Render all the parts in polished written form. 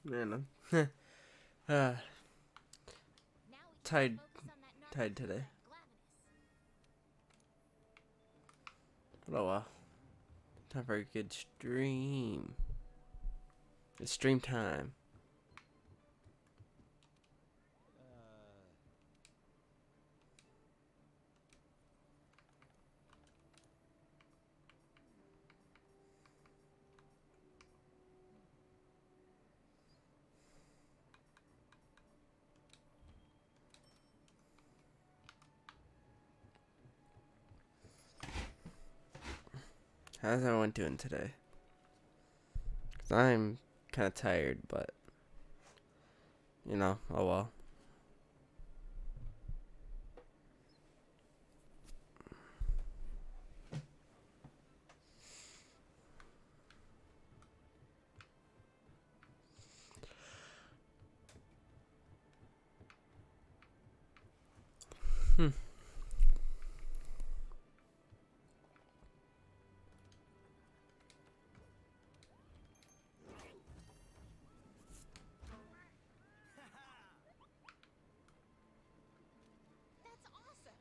Man, I'm tired, tired today. But oh well. Time for a good stream. It's stream time. How's everyone doing today? 'Cause I'm kind of tired, but you know, oh well. Hmm. That's awesome.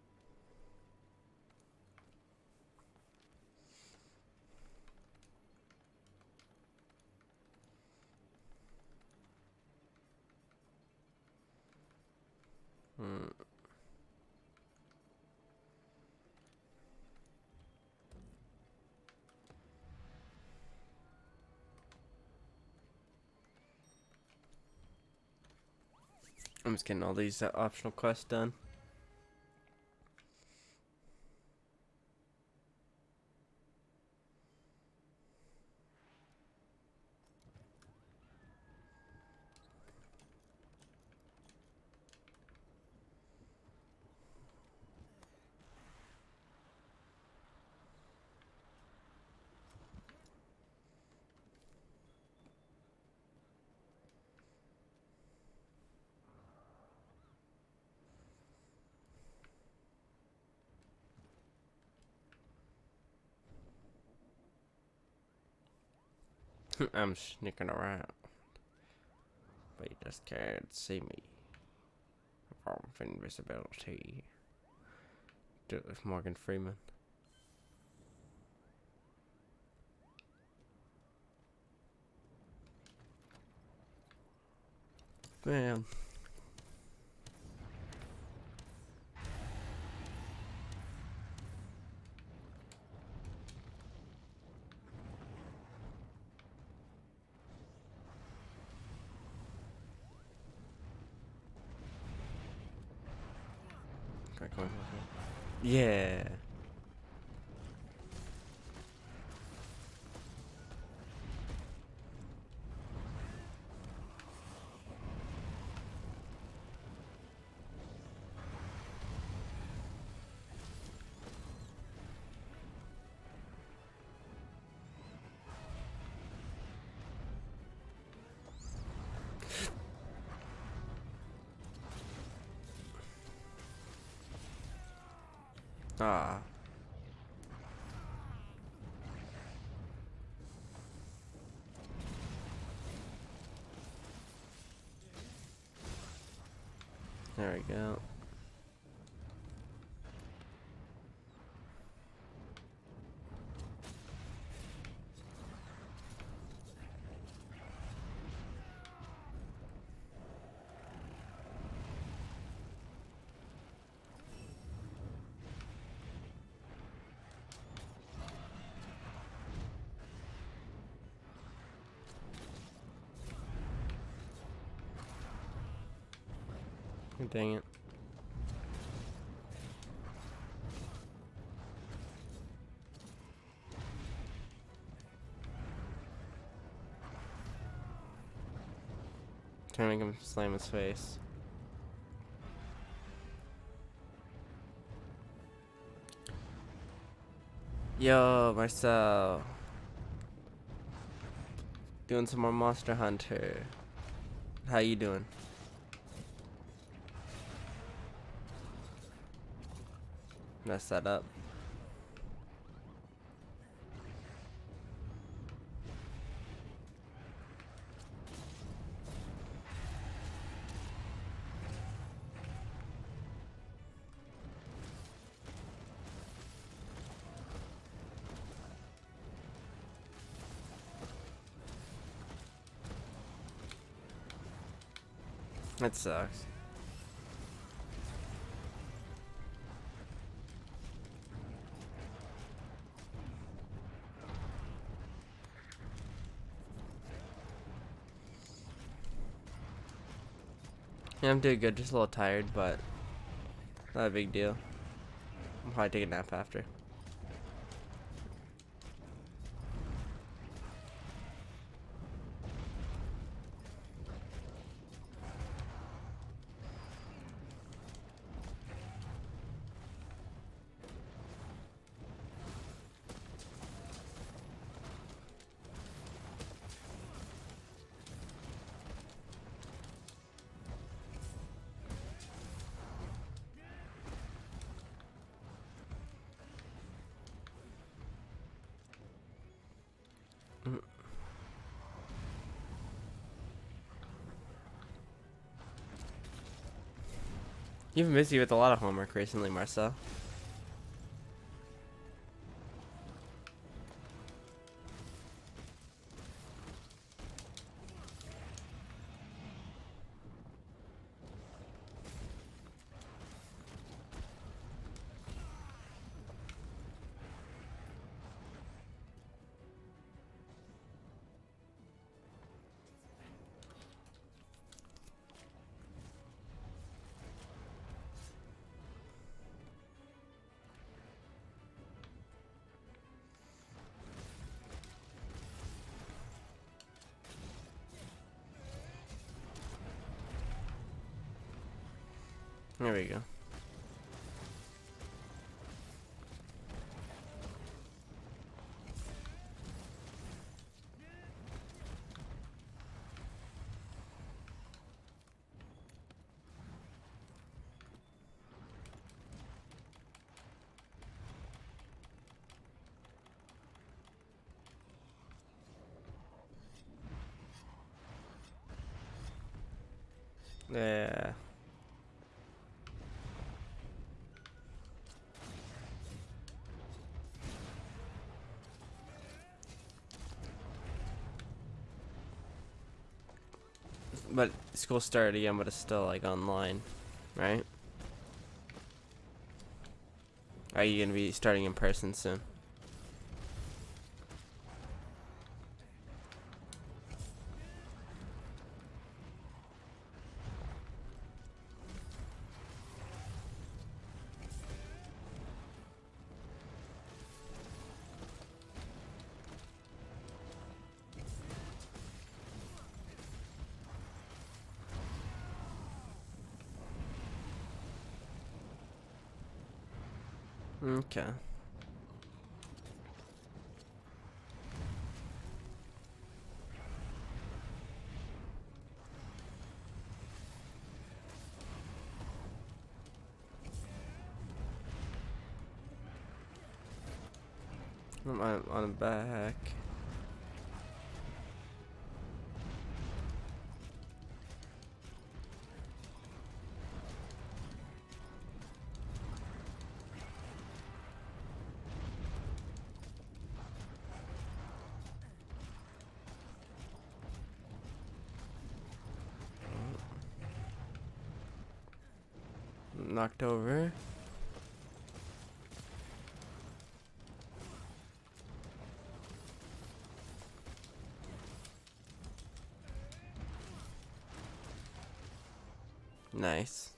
Hmm. I'm just getting all these optional quests done. I'm sneaking around, but you just can't see me from invisibility. Do it with Morgan Freeman. Man. Yeah. Ah. There we go. Dang it. Trying to make him slam his face. Yo, Marcel. Doing some more Monster Hunter. How you doing? Mess that up. That sucks. Yeah, I'm doing good. Just a little tired, but not a big deal. I'll probably take a nap after. You've been busy with a lot of homework recently, Marcel. There we go. Yeah. But school started again, but it's still like online, right? Are you gonna be starting in person soon? Okay. I'm on the back. Knocked over. Nice.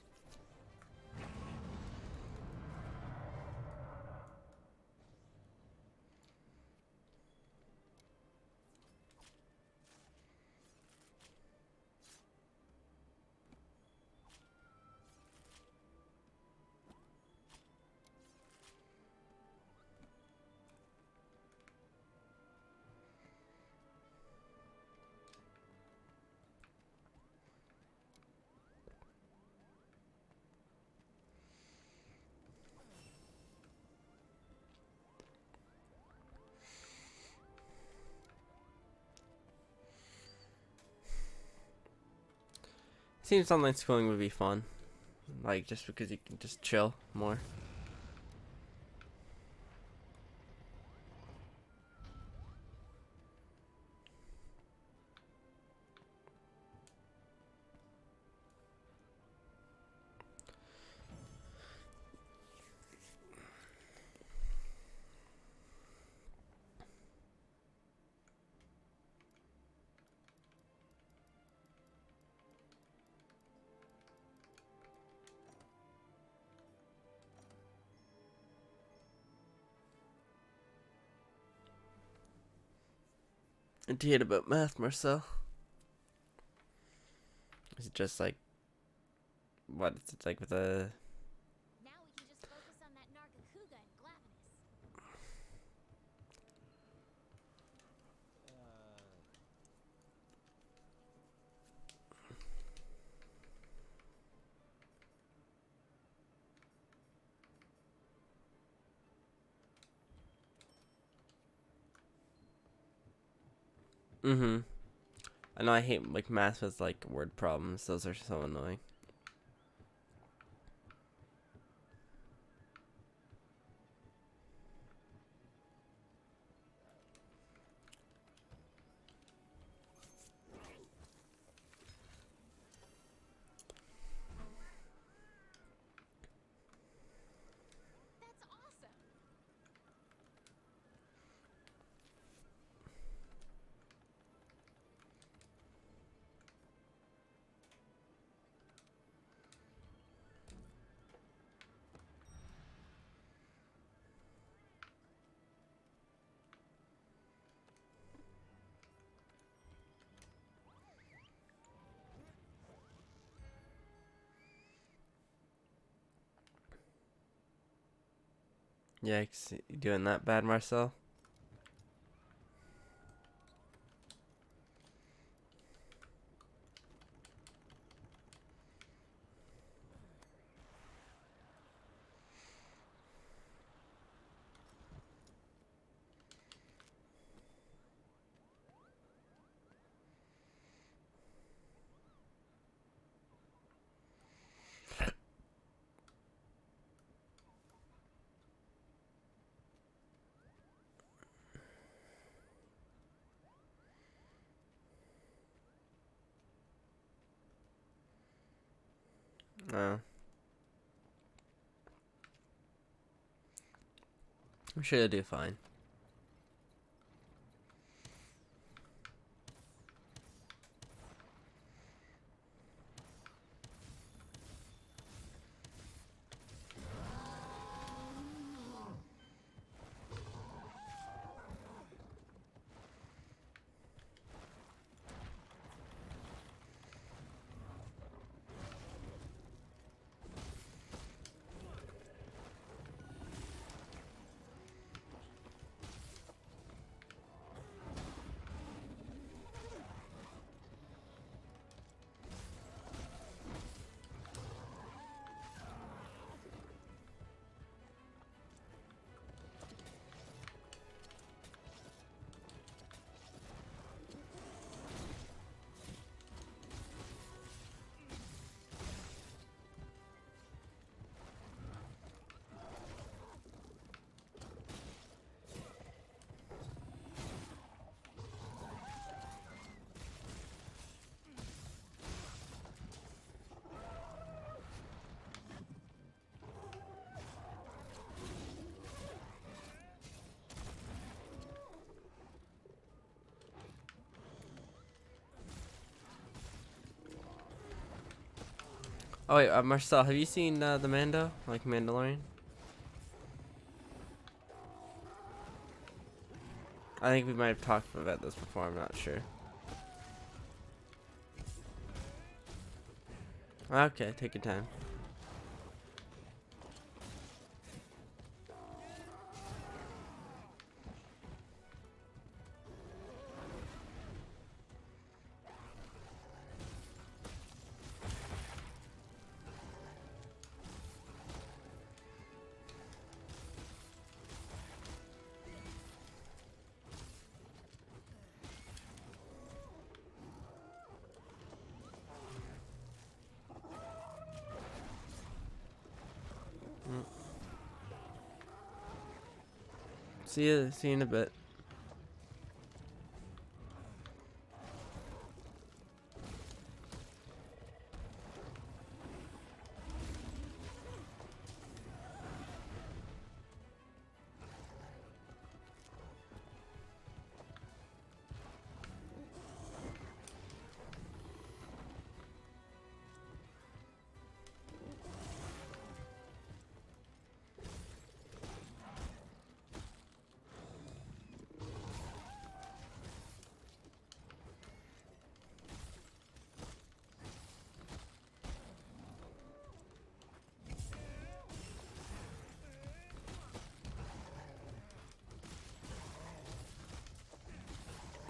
Seems online schooling would be fun. Like, just because you can just chill more. And to hear about math, Marcel. Is it just like what? Is it like with a? Now we can just focus on that Nargacuga and Glavenus. Mm-hmm. I know I hate like math with like word problems. Those are so annoying. That's awesome. Yikes! You doing that bad, Marcel? No. I'm sure you'll do fine. Oh wait, Marcel, have you seen the Mando, like Mandalorian? I think we might have talked about this before. I'm not sure. Okay, take your time. Mm. See you in a bit.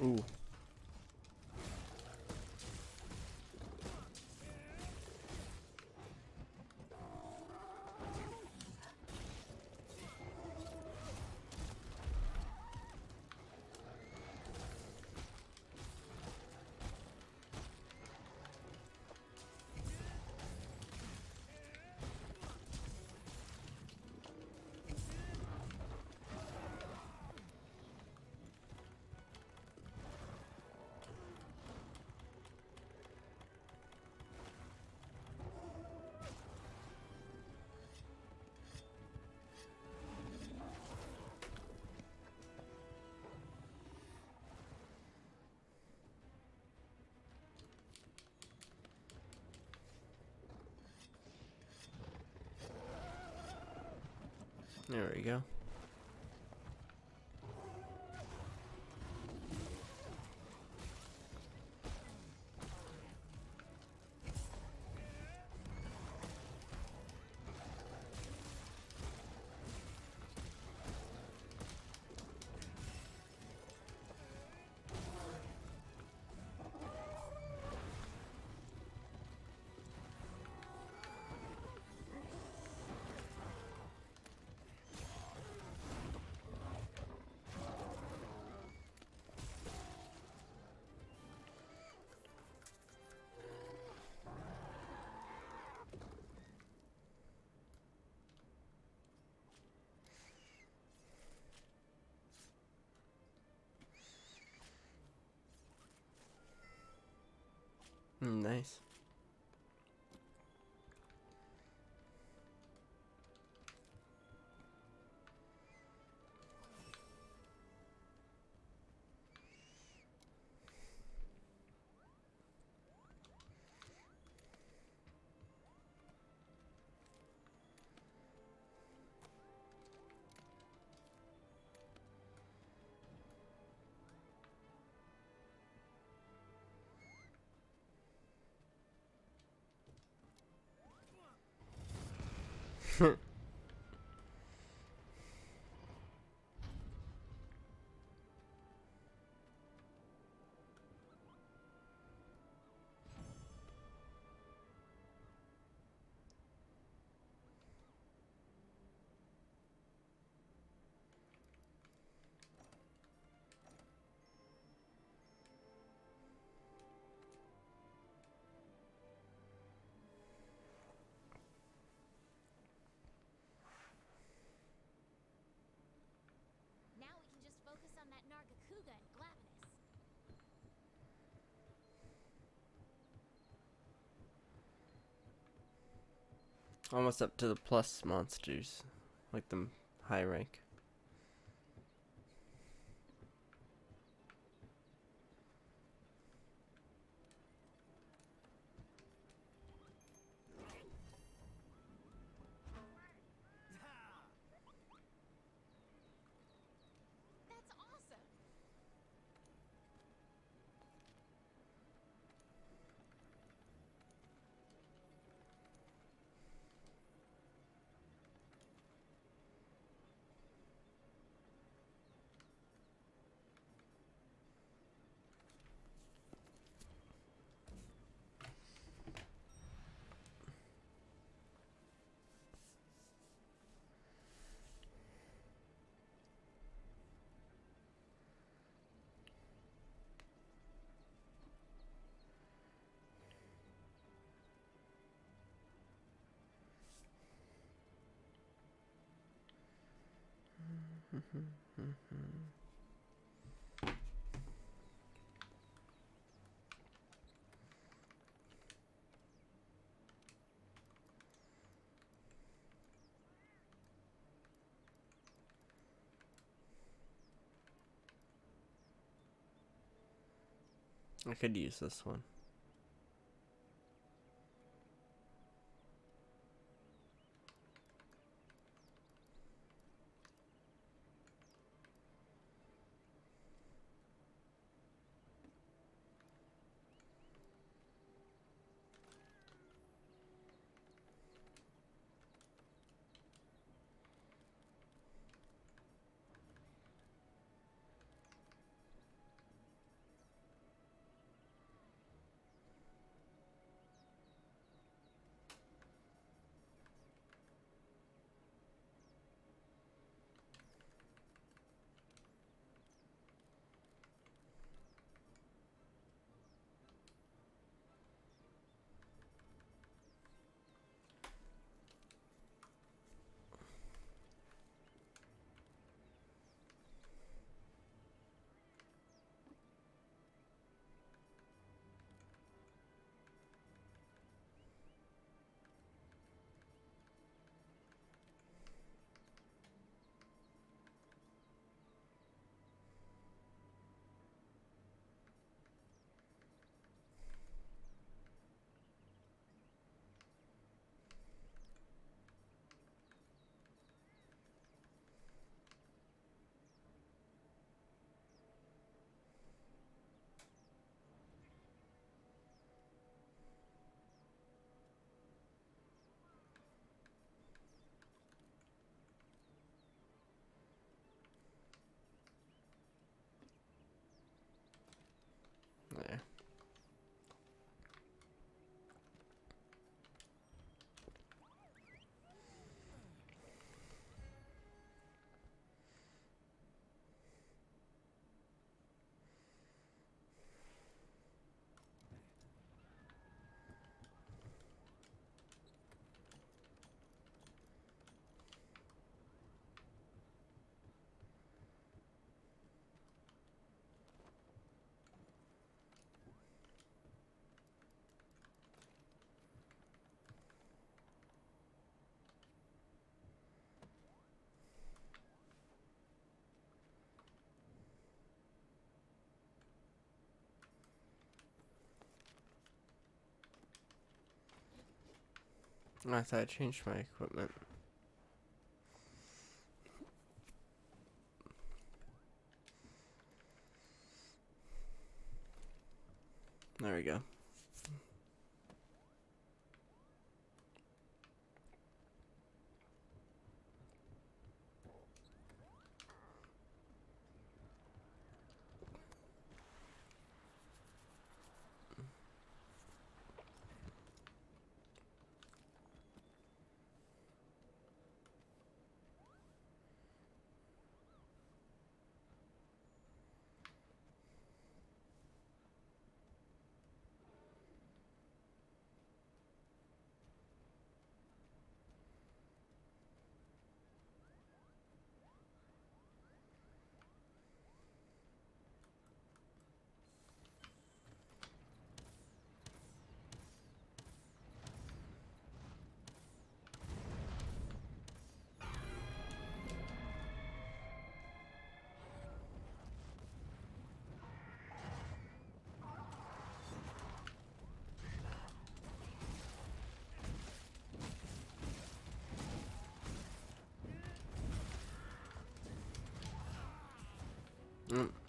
Ooh. There we go. Nice. Now we can just focus on that Nargacuga and Glavenus. Almost up to the plus monsters, like the high rank. That's awesome. I could use this one. I thought I changed my equipment. There we go.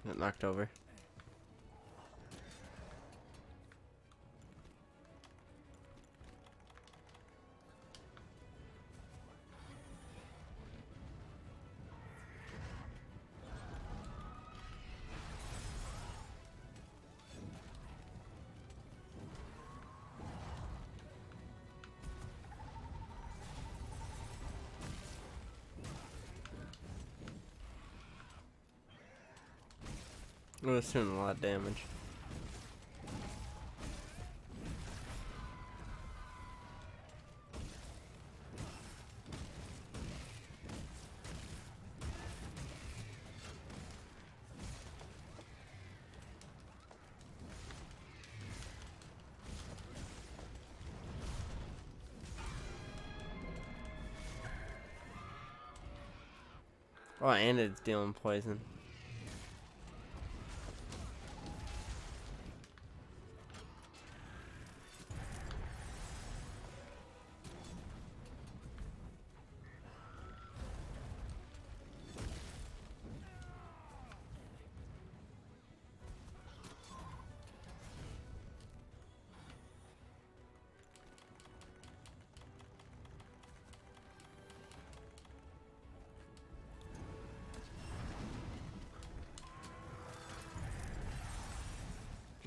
Got knocked over. It was doing a lot of damage. Oh, and it's dealing poison.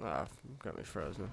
Ah, got me frozen.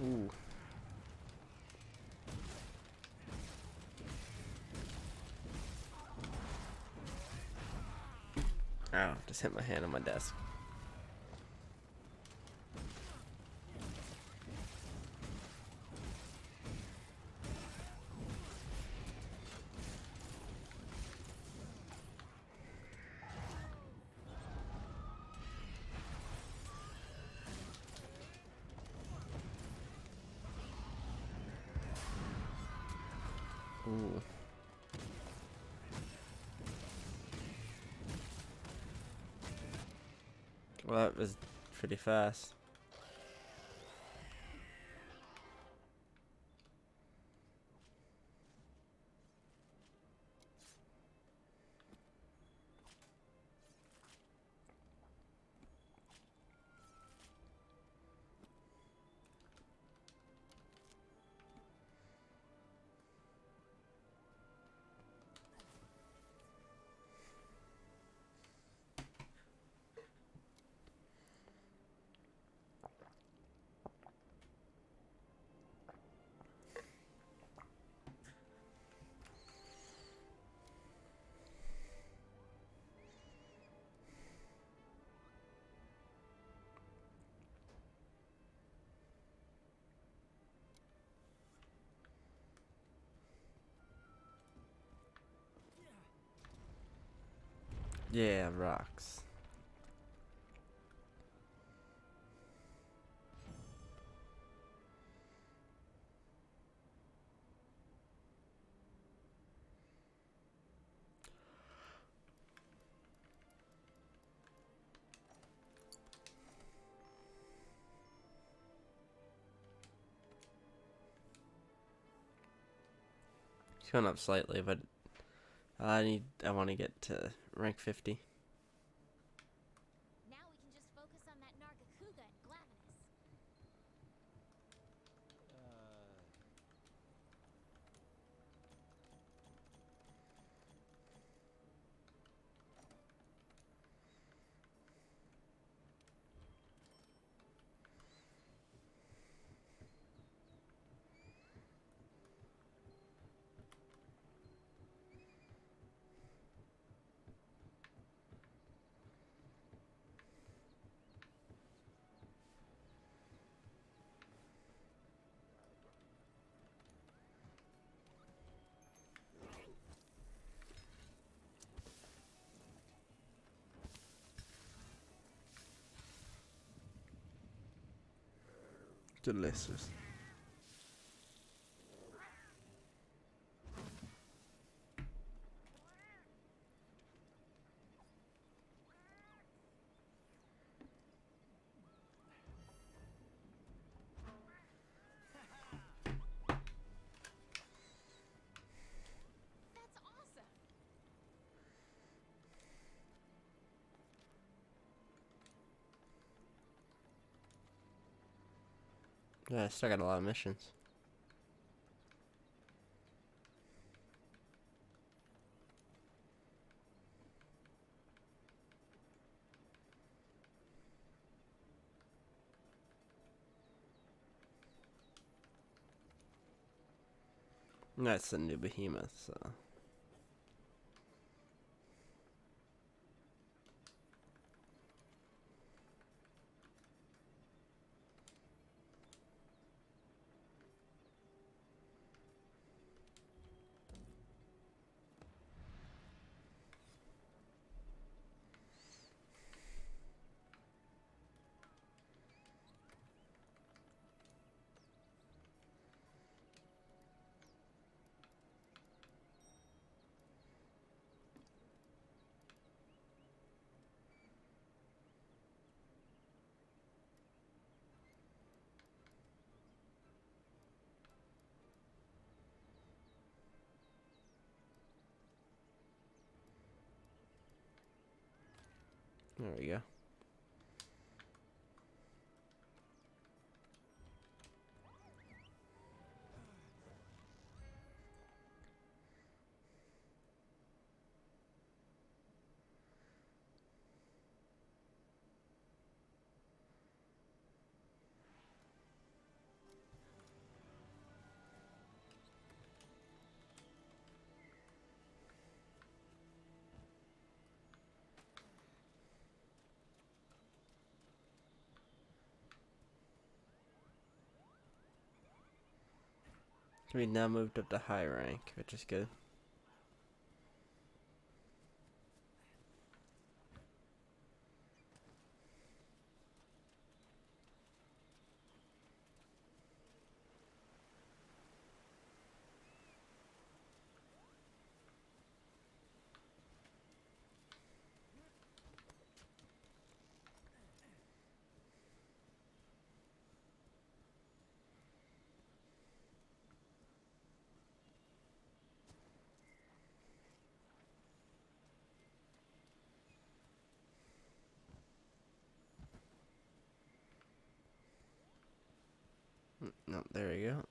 Ooh. Ow, just hit my hand on my desk. Ooh. Well, that was pretty fast. Yeah, rocks. It's going up slightly, but I want to get to rank 50. Now we can just focus on that Nargacuga and Glavenus. Delicious. That's awesome. Yeah, I still got a lot of missions. That's the new behemoth, so. There we go. We now moved up to high rank, which is good. No, there you go.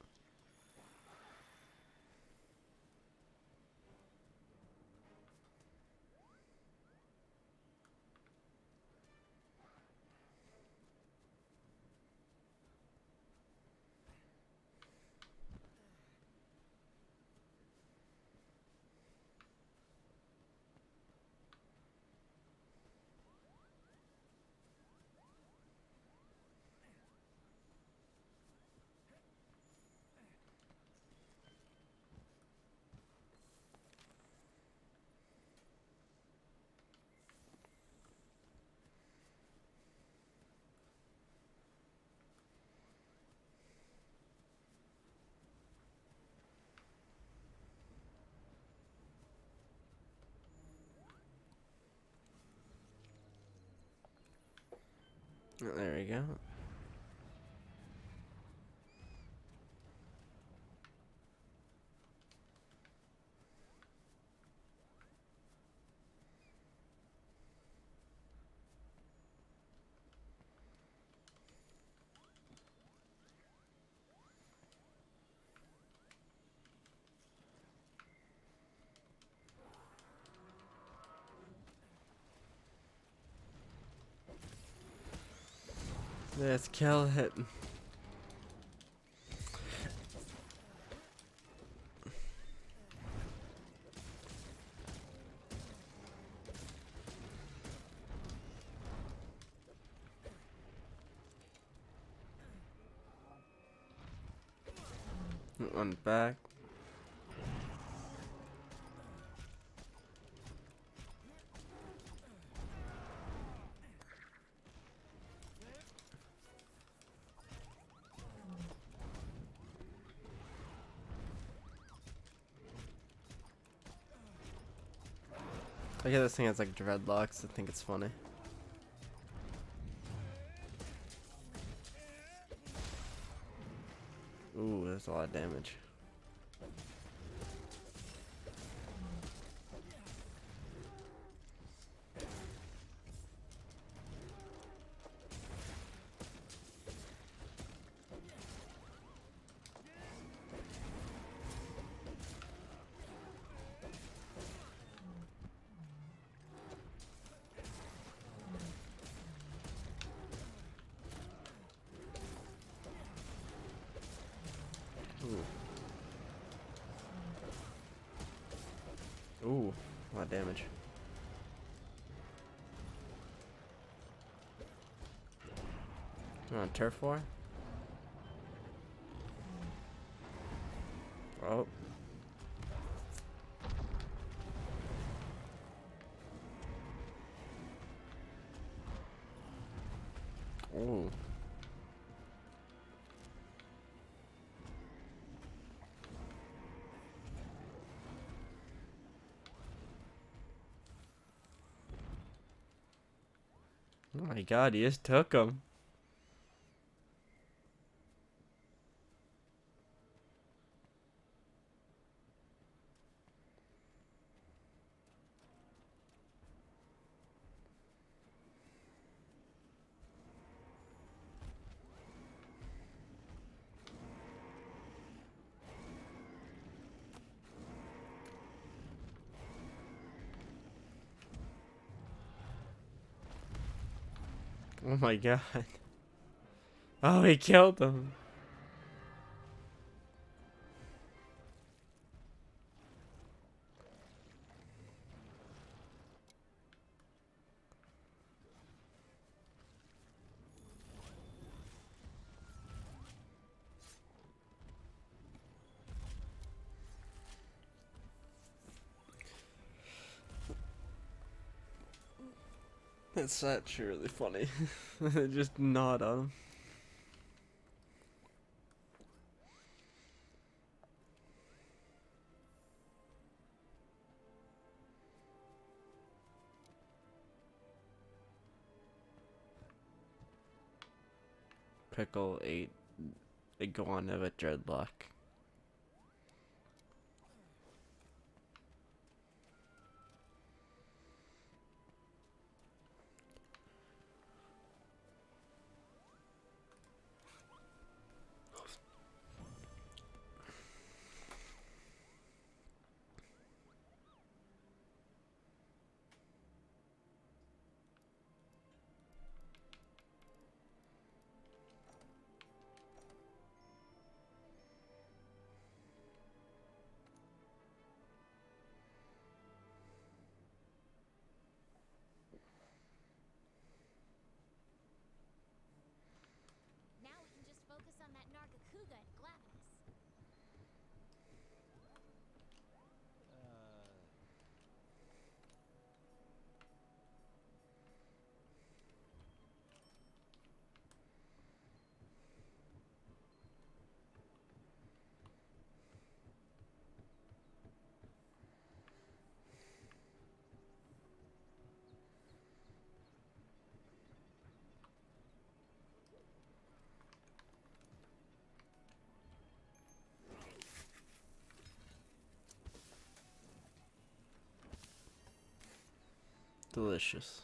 There we go. Let's kill it. One back. I get this thing has like dreadlocks. I think it's funny. Ooh, that's a lot of damage. Ooh, a lot of damage. On turf war? Oh. Ooh. Oh my god, he just took him. Oh my god. Oh, he killed him. That's actually really funny. Just nod on him. Pickle ate iguana with dreadlock. Delicious.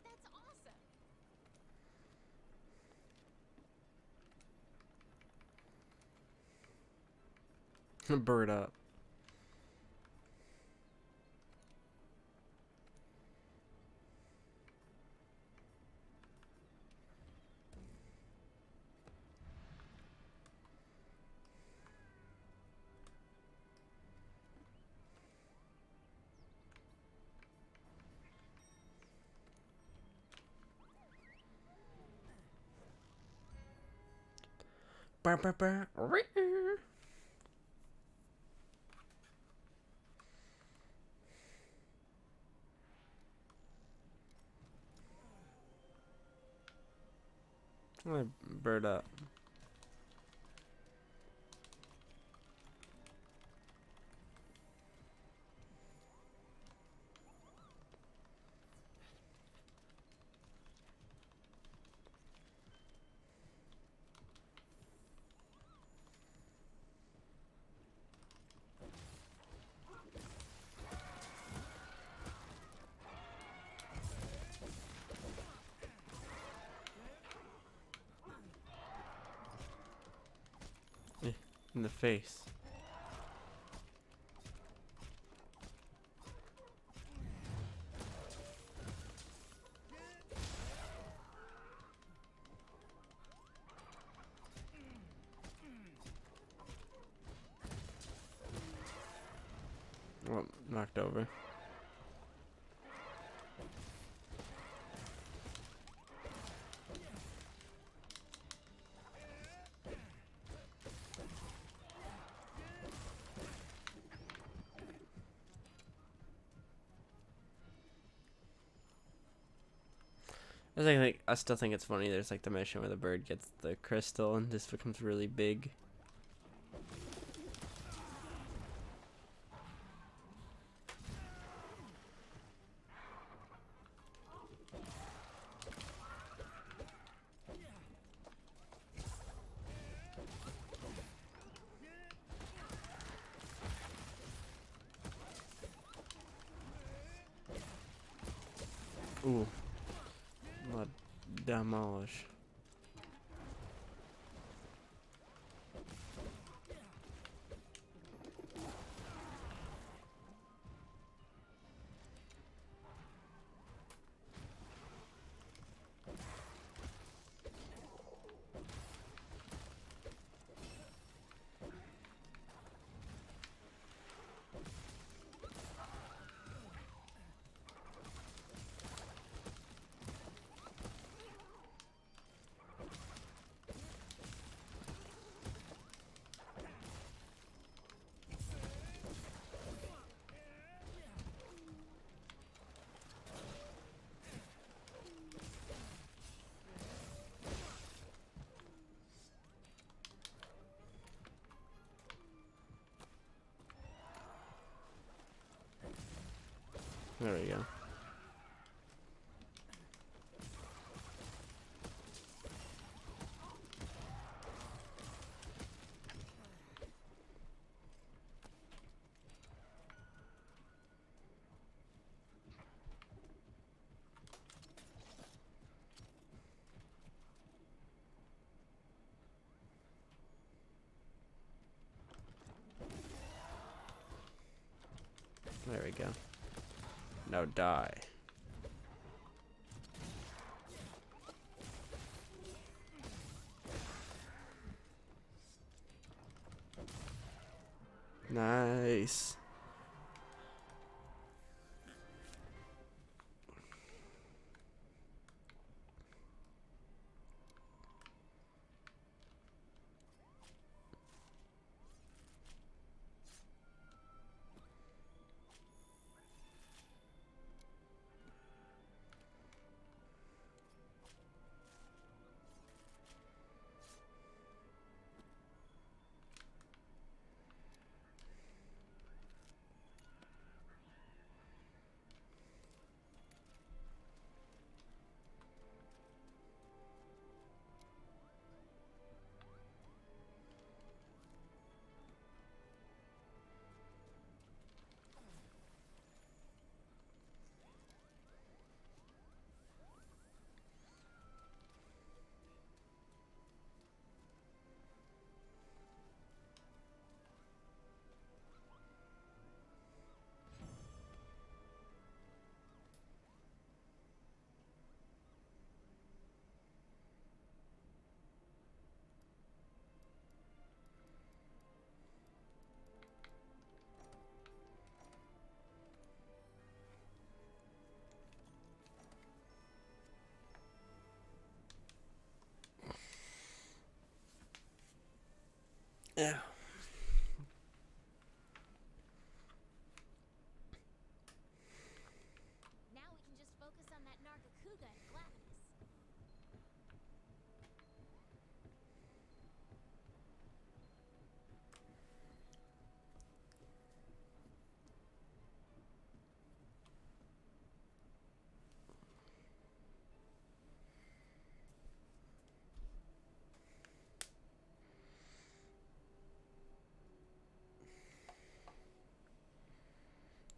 That's awesome. Bird up. Bah, bah, bah. Bird up. In the face. Oh, knocked over. I still think it's funny. There's like the mission where the bird gets the crystal and this becomes really big. Ooh. What demolish. There we go. There we go. Now die. Nice. Yeah. Now we can just focus on that Nargacuga and Glavenus.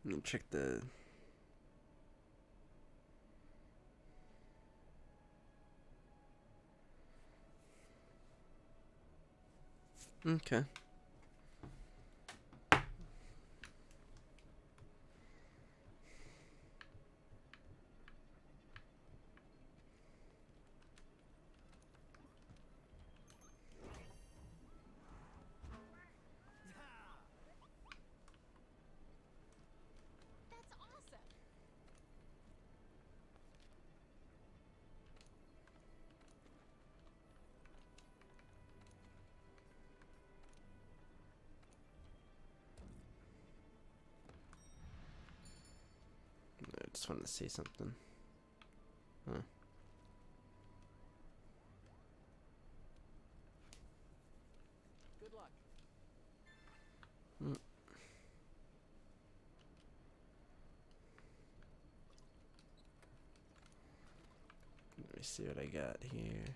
Let me check the. Okay. That's awesome. I just wanted to see something. Huh. Good luck. Let me see what I got here.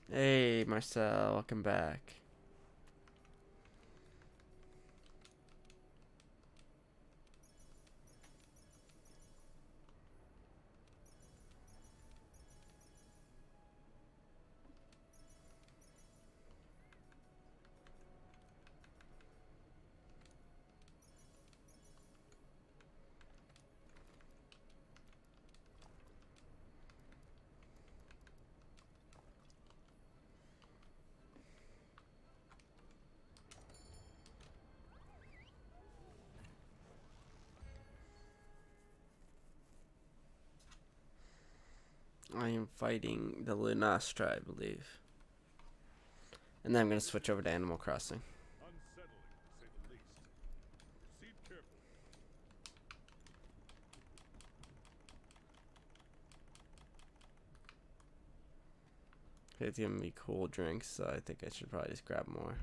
Hey, Marcel, welcome back. I am fighting the Lunastra, I believe. And then I'm going to switch over to Animal Crossing. Unsettling, to say the least. Proceed carefully. It's giving me cool drinks, so I think I should probably just grab more.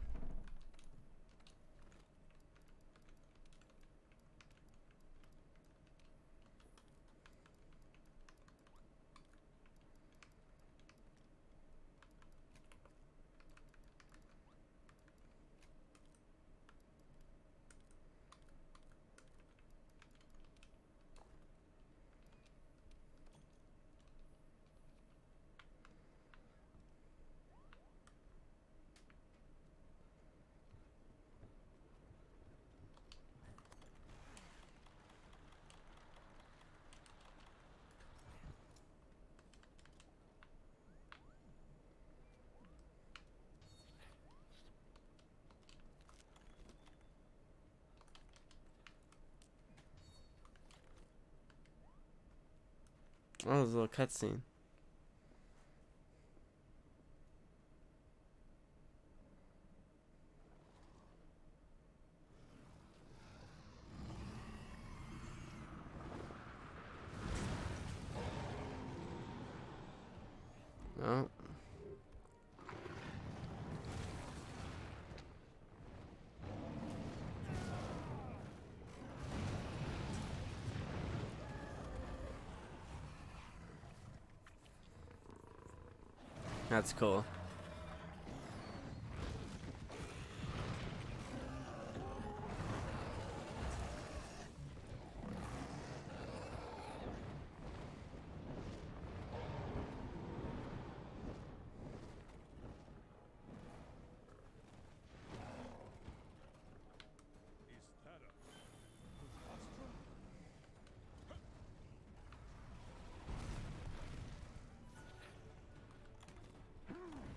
Oh, there's a little cutscene. Oh. That's cool. Is that a Astra?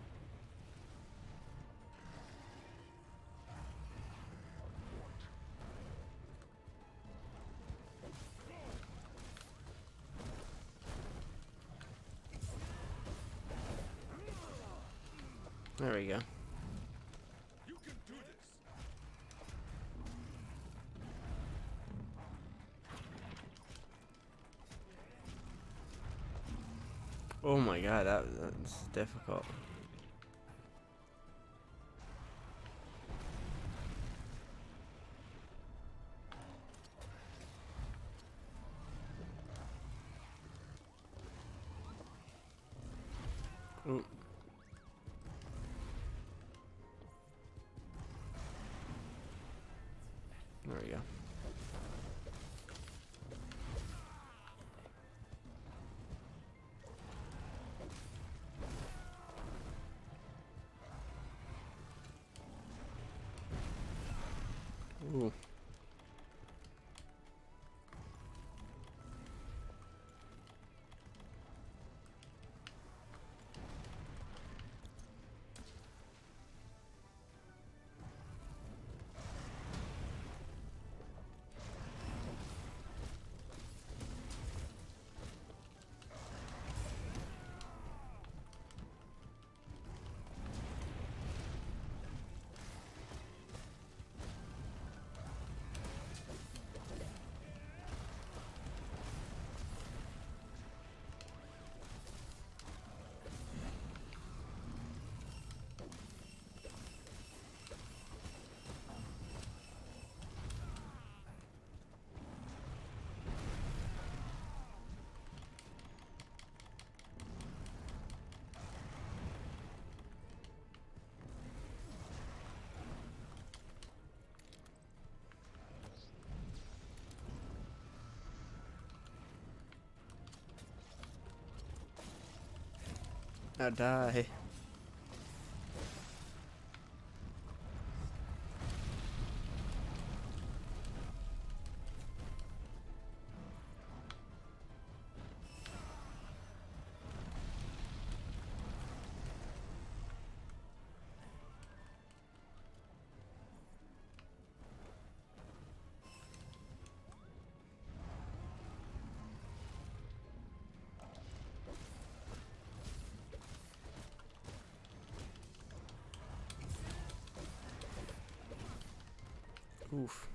There we go. You can do this. Oh my god, that's difficult. Ooh. There we go. Ooh. Now die. Oof.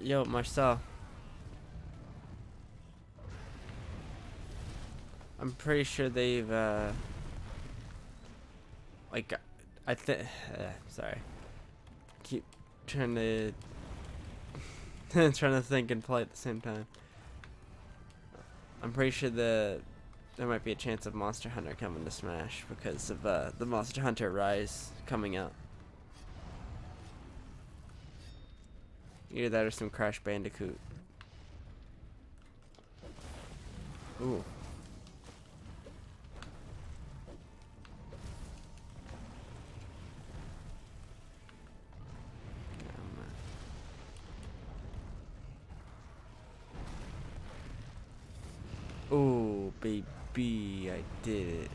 Yo, Marcel. I'm pretty sure they've, like, I think, sorry. Keep trying to, trying to think and play at the same time. I'm pretty sure there might be a chance of Monster Hunter coming to Smash because of, the Monster Hunter Rise coming out. Either that or some Crash Bandicoot. Ooh. Oh, baby, I did it.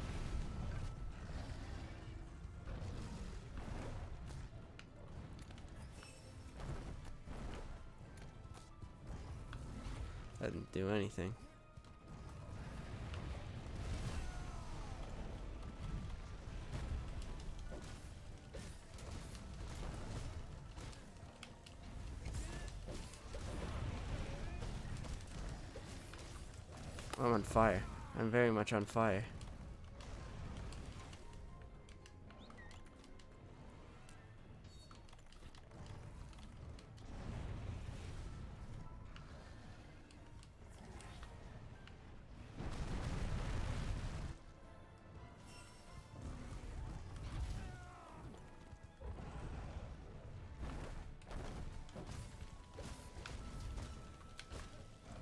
I didn't do anything. I'm on fire. I'm very much on fire.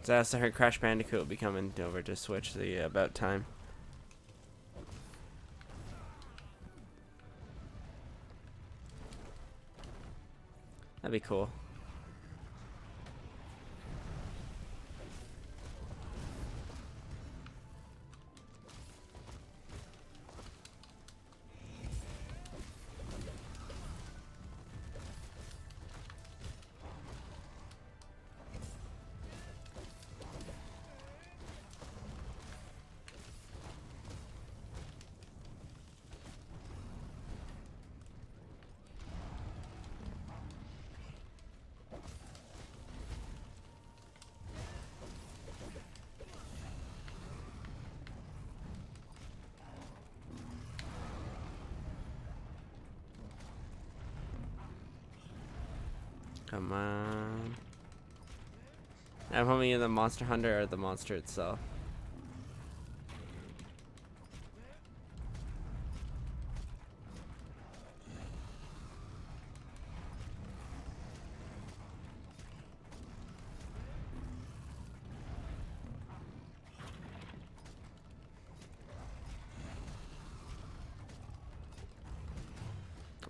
So I also heard Crash Bandicoot will be coming over to Switch about time. That'd be cool. Come on. I'm hoping in the Monster Hunter or the monster itself.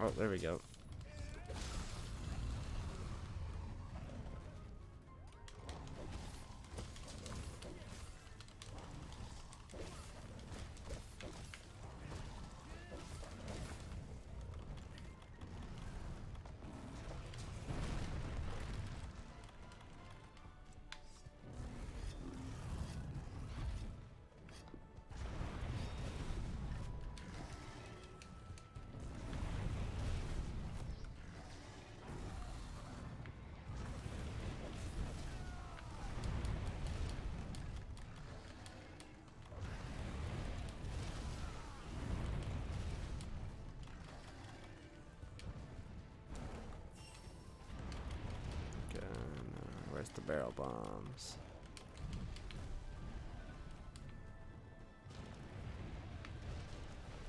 Oh, there we go. Where's the barrel bombs?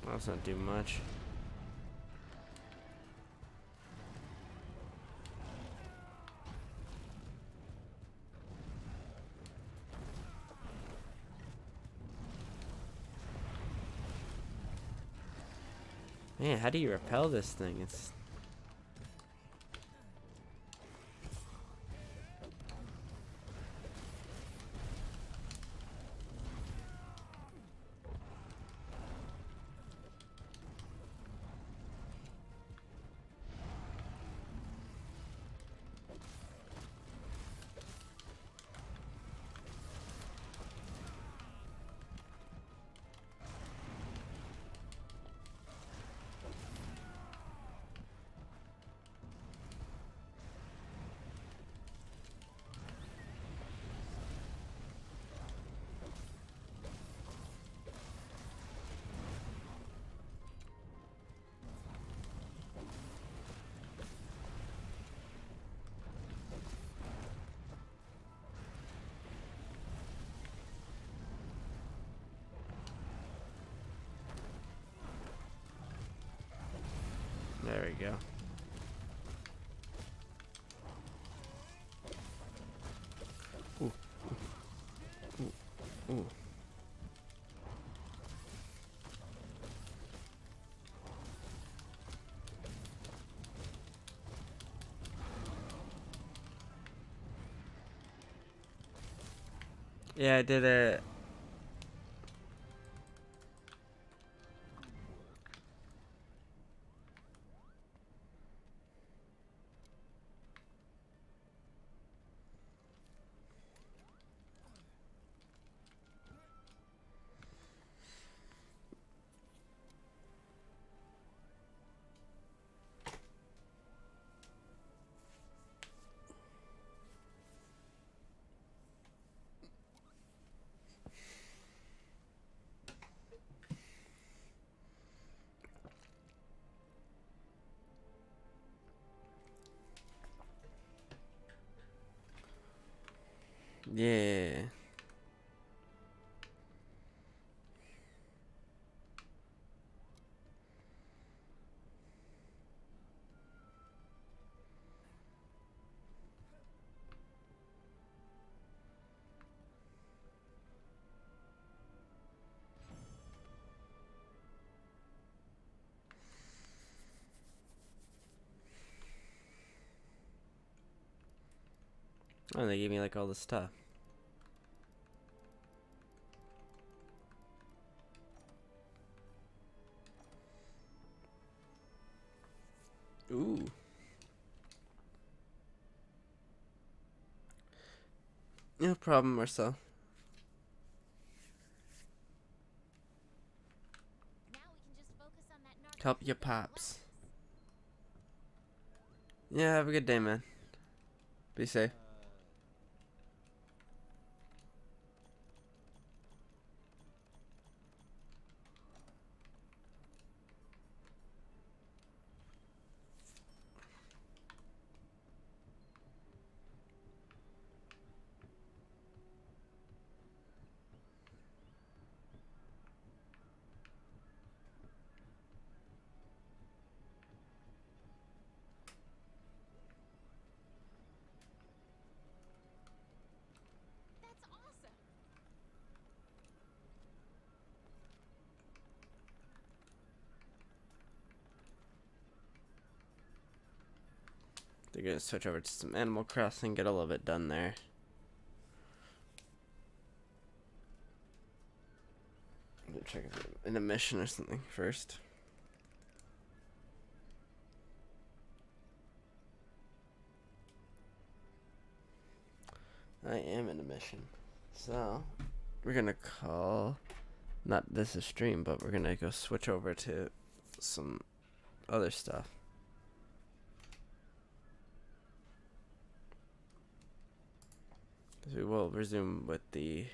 Well, that's not do much. Man, how do you repel this thing? It's there we go. Ooh. Ooh. Ooh. Yeah, I did it. Yeah. Oh, they gave me like all this stuff. Ooh. No problem, Marcel. Now we can just focus on that narc Help your and pops. gladness. Yeah, have a good day, man. Be safe. So we're gonna switch over to some Animal Crossing, get a little bit done there. I'm gonna check if I'm in a mission or something first. I am in a mission. So we're gonna call, not this is stream, but we're gonna go switch over to some other stuff. We will resume with the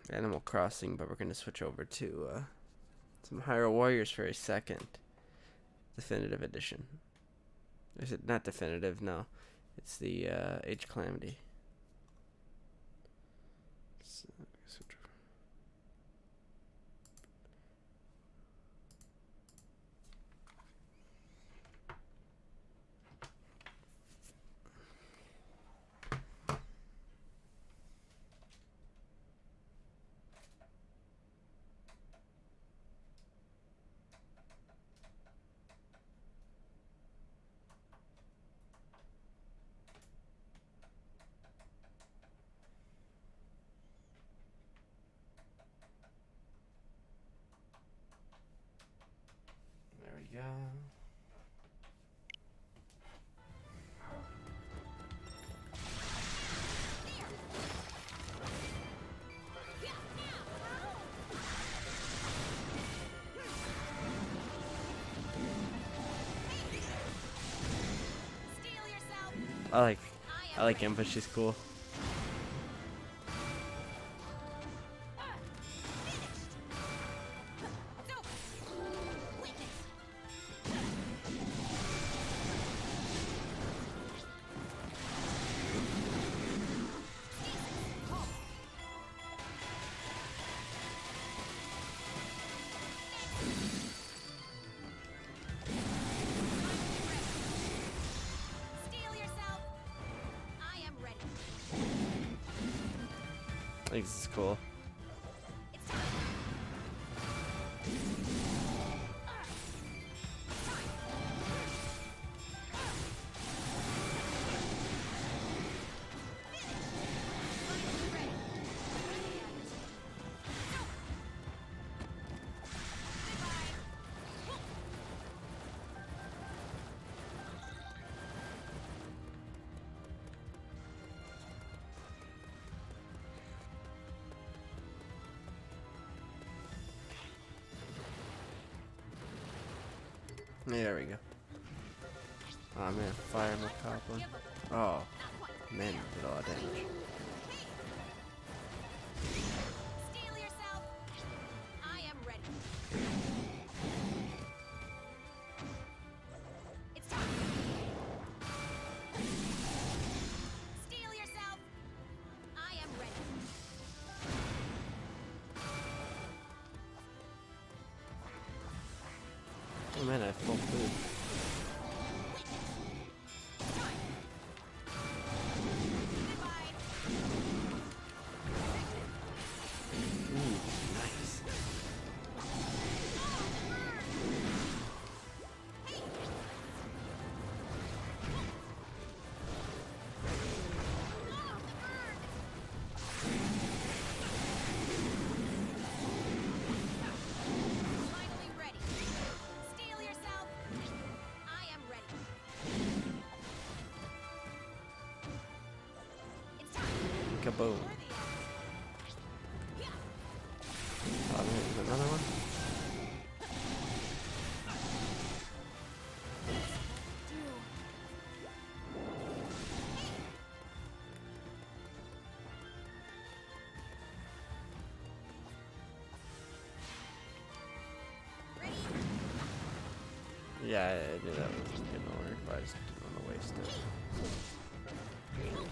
Animal Crossing, but we're gonna switch over to some Hyrule Warriors for a second. Definitive edition. Is it not definitive? No, it's the Age Calamity. So, switch over. There we go. Steel yourself. I like him, but she's cool. Steel yourself. I am ready. I think this is cool. It's time. There we go. Oh man, fire Macabre. Oh man, did a lot of damage. Steel yourself. I am ready. It's time. Steel yourself. I am ready. Oh man, I have full food. Goodbye. Ooh, nice. Finally ready. Steel yourself. I am ready. It's time. Kaboom. Oh man, is another one? Ready? Yeah, I knew that was gonna work, but I just didn't want to waste it. Ready.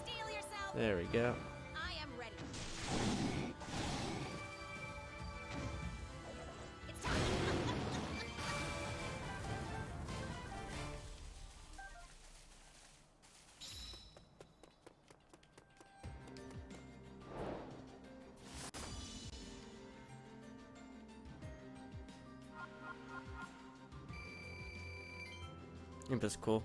Steel There we go. I am ready. It's time. It was cool.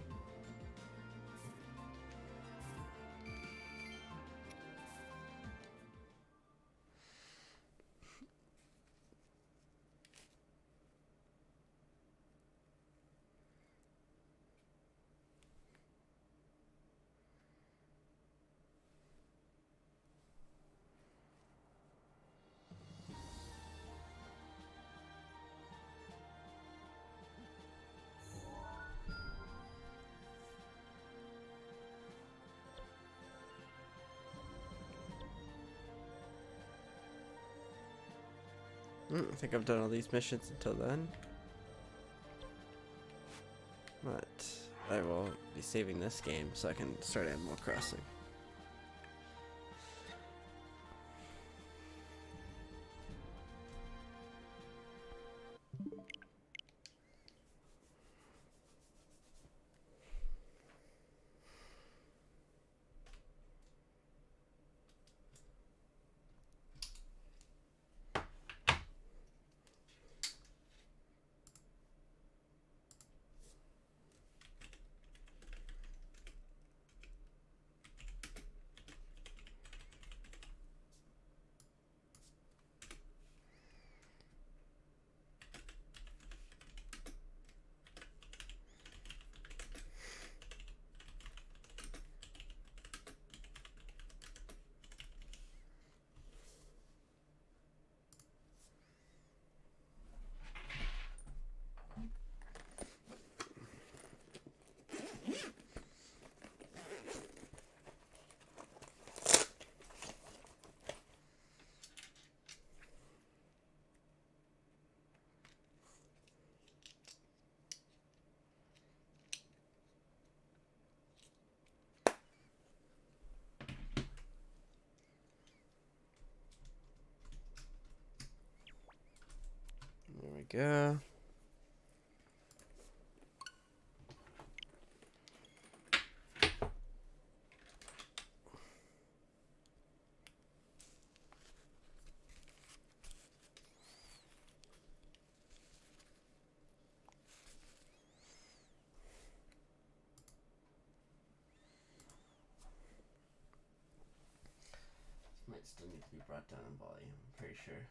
I think I've done all these missions until then. But I will be saving this game so I can start Animal Crossing. There we go. Might still need to be brought down in volume, I'm pretty sure.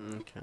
Okay.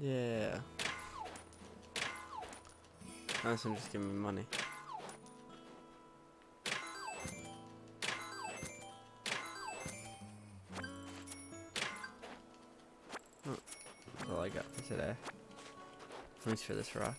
Yeah. Unless I'm just giving me money. Oh, that's all I got for today. Thanks for this rock.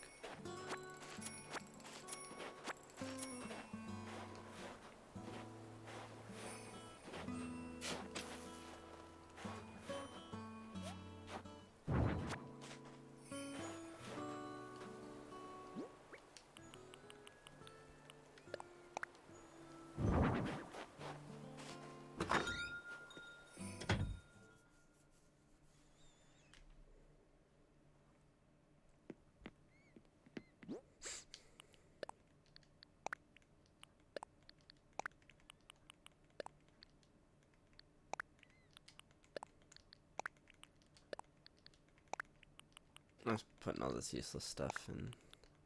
I'm just putting all this useless stuff in.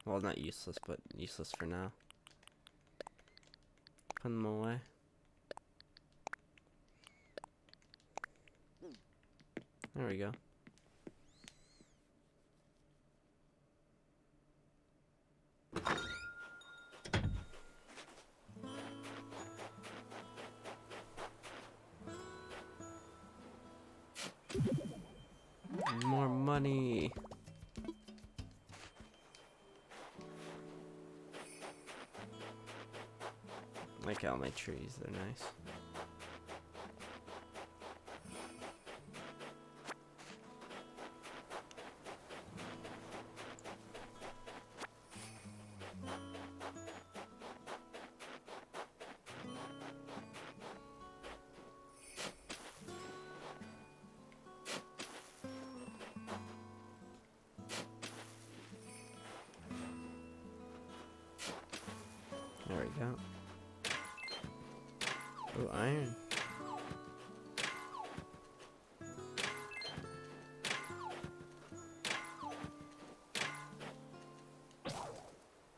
Well, not useless, but useless for now. Putting them away. There we go. More money. Like all my trees, they're nice. There we go. Oh, iron.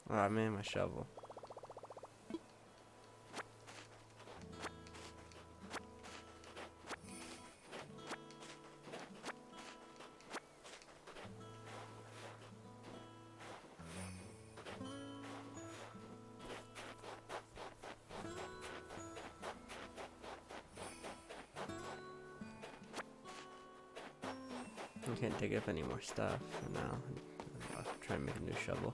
Oh, I made my shovel. I can't dig up any more stuff for now. I'll try and make a new shovel.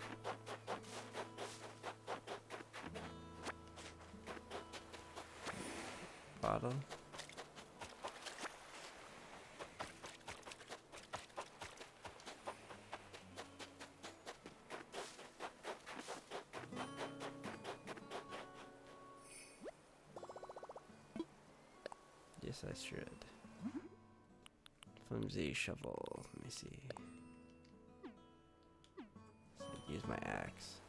Bottle. Yes, I should. Flimsy shovel. Let me see. So use my axe.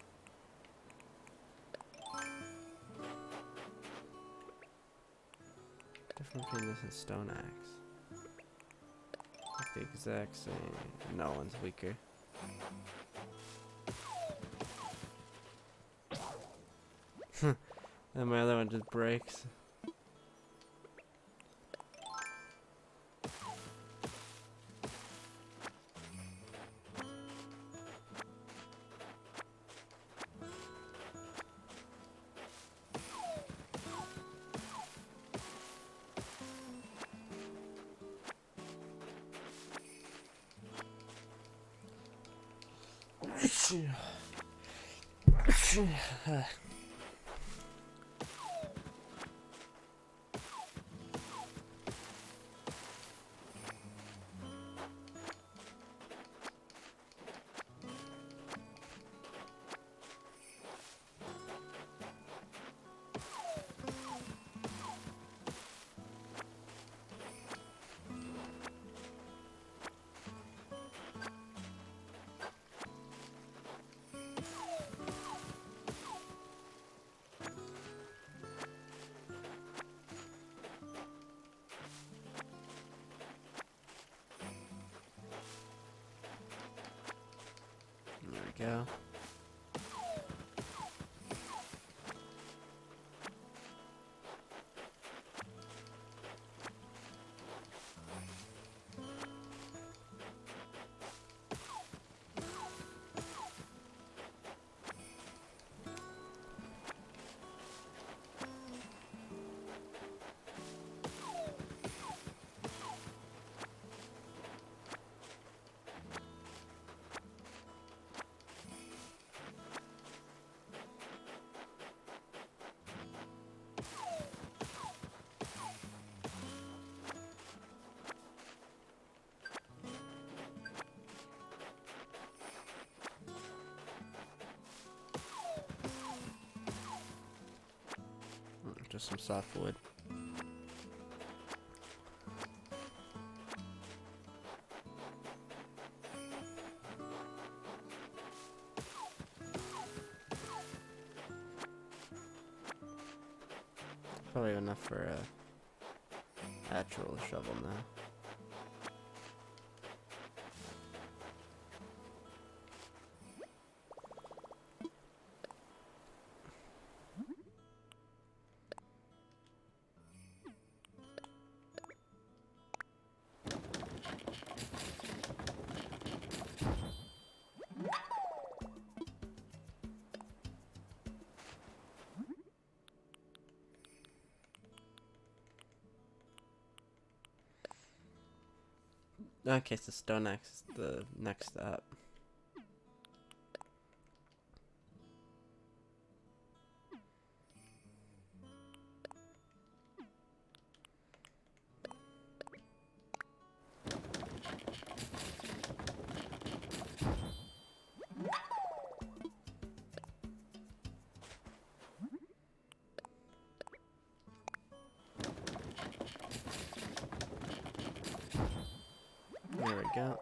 Different between this and stone axe. Like the exact same. No one's weaker. And my other one just breaks. There we go. Just some soft wood. Probably enough for a actual shovel now. Okay, so stone axe is the next up. There we go.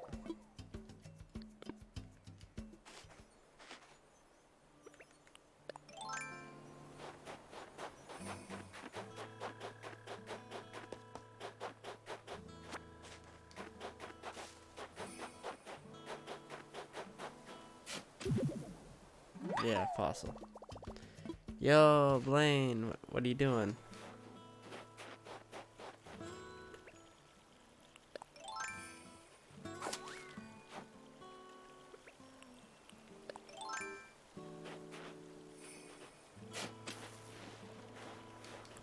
Yeah, fossil. Yo, Blaine, what are you doing?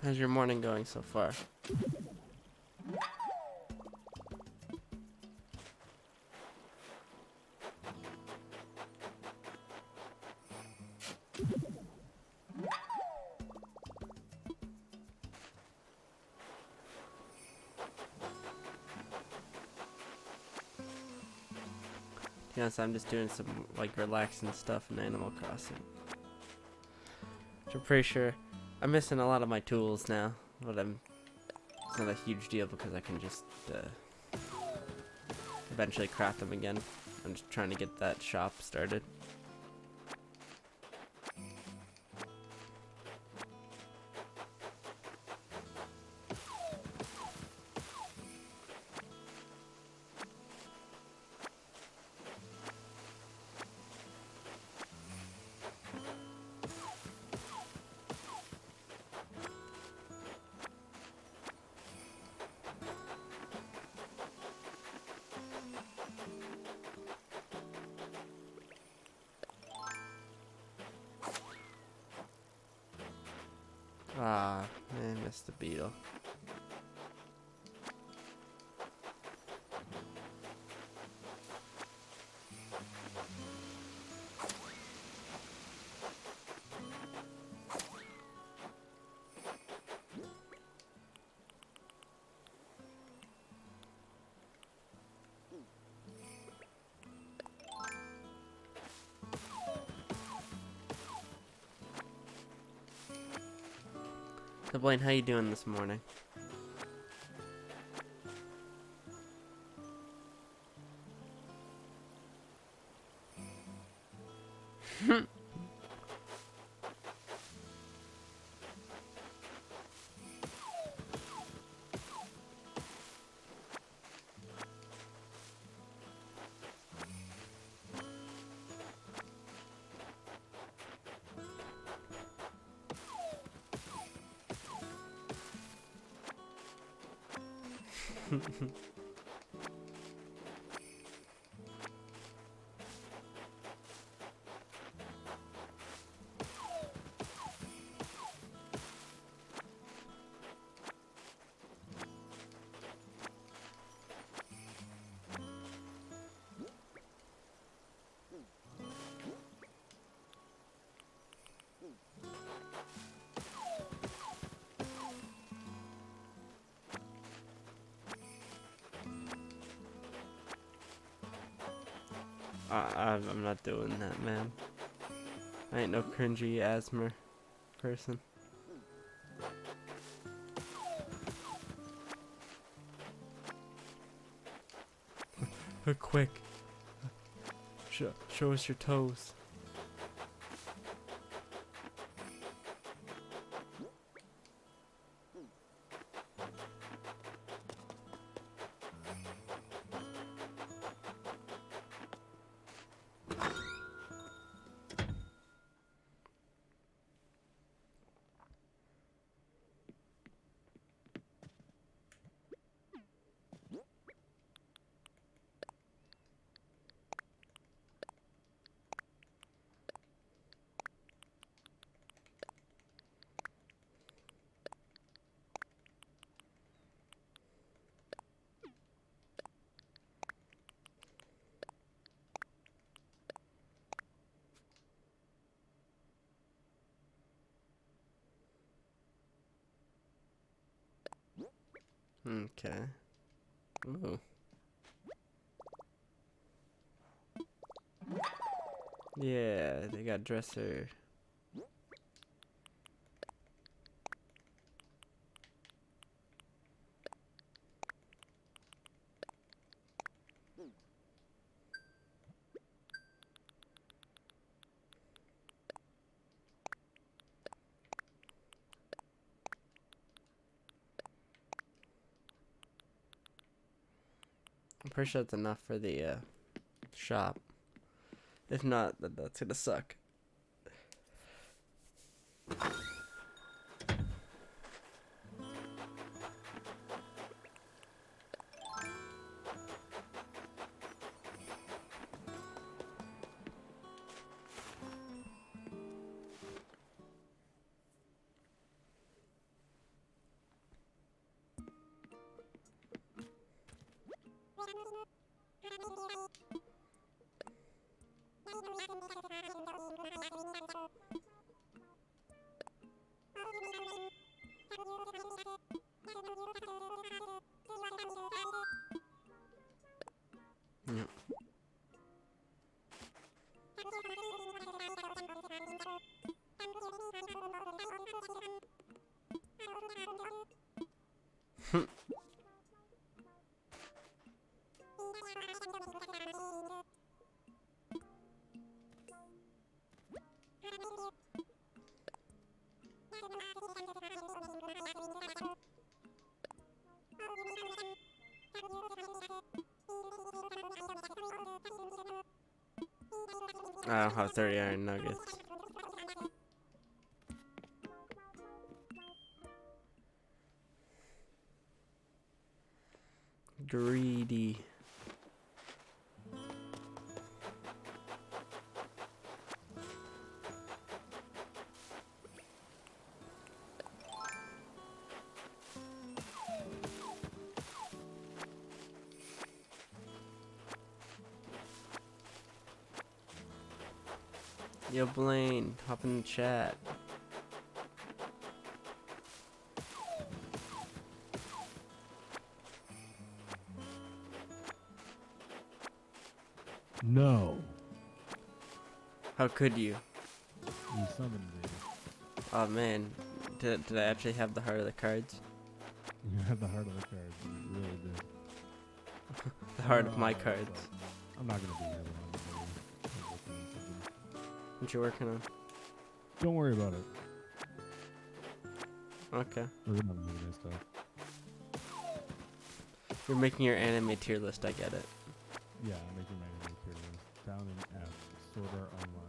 How's your morning going so far? To be honest, I'm just doing some like relaxing stuff in Animal Crossing. Which I'm pretty sure I'm missing a lot of my tools now, but it's not a huge deal because I can just eventually craft them again. I'm just trying to get that shop started. Ah, man, missed the beetle. So Blaine, how you doing this morning? I'm not doing that, man. I ain't no cringy asthma person. Quick. Show us your toes. Okay. Ooh. Yeah, they got dresser. I'm pretty sure that's enough for the shop. If not, then that's gonna suck. Yep. I don't have 30 iron nuggets. Greedy. Yo, Blaine, hop in the chat. No. How could you? You summoned me. Oh man, did I actually have the heart of the cards? You had the heart of the cards. You really did. The heart of my Oh, cards. so I'm not gonna be here when I'm working on something. What you working on? Don't worry about it. Okay. We're gonna have movie stuff. You're making your anime tier list, I get it. Yeah, I'm making my anime tier list. Down in F. Sword Art Online.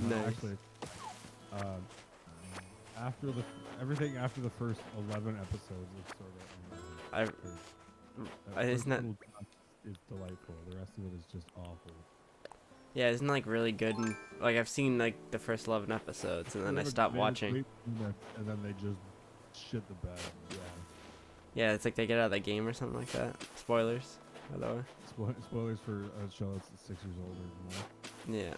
Nice. Actually, after everything after the first 11 episodes of Sword Art Online. Isn't that? Is delightful. The rest of it is just awful. Yeah, isn't like really good. And like I've seen like the first 11 episodes, and then I stopped watching. And then they just shit the bed. Yeah. Yeah, it's like they get out of the game or something like that. Spoilers, by the way. Spoilers for a show that's 6 years older than that. Yeah.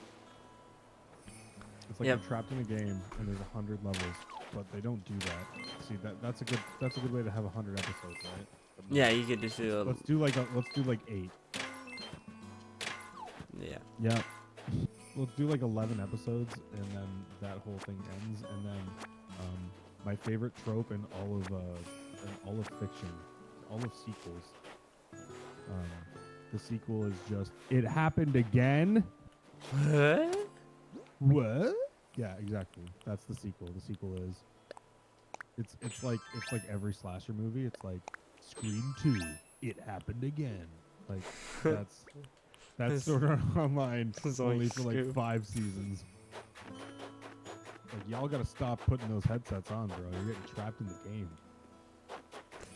It's like Yep. you're trapped in a game and there's 100 levels, but they don't do that. See, that's a good way to have 100 episodes, right? But no. Yeah, you could just do. Let's do like 8. Yeah. Yeah. Let's do like 11 episodes, and then that whole thing ends. And then my favorite trope in all of fiction, all of sequels. The sequel is just, it happened again. What? What? Yeah, exactly. That's the sequel. The sequel is, it's like every slasher movie. It's like Scream 2. It happened again. Like that's Sword Art Online only for like 5 seasons. Like y'all gotta stop putting those headsets on, bro. You're getting trapped in the game.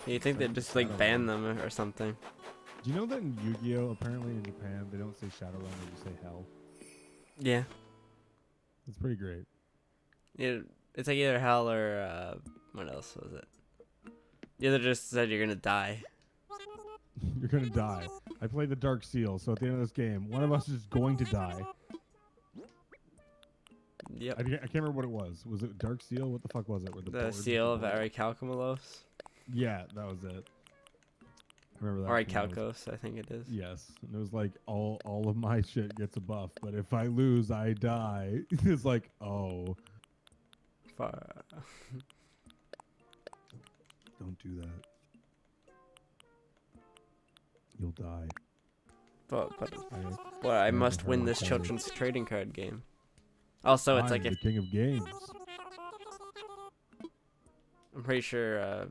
You think they'd just like ban them or something? Do you know that in Yu-Gi-Oh, apparently in Japan, they don't say Shadowrun, they just say Hell? Yeah. It's pretty great. It's like either hell or what else was it? The other just said you're gonna die. You're gonna die. I play the Dark Seal, so at the end of this game, one of us is going to die. Yep. I can't remember what it was. Was it Dark Seal? What the fuck was it? With The boards with seal of boards? Aricalcamelos. Yeah, that was it. I remember that. Or from when I was- Aricalcos, I think it is. Yes, and it was like all of my shit gets a buff, but if I lose, I die. It's like, oh, don't do that. You'll die. but I, well, I am must win very this excited. children's trading card game. Also, it's I'm like the if king of games. I'm pretty sure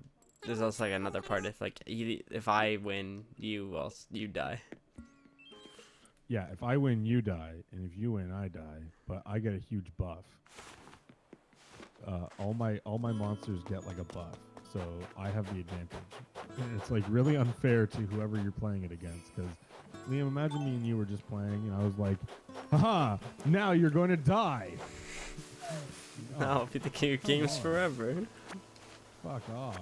there's also like another part if I win, you die. Yeah, if I win, you die, and if you win, I die. But I get a huge buff. All my monsters get like a buff, so I have the advantage. And it's like really unfair to whoever you're playing it against, because Liam, imagine me and you were just playing, and I was like, haha, now you're going to die. Oh, I'll be the king of games on. forever. fuck off.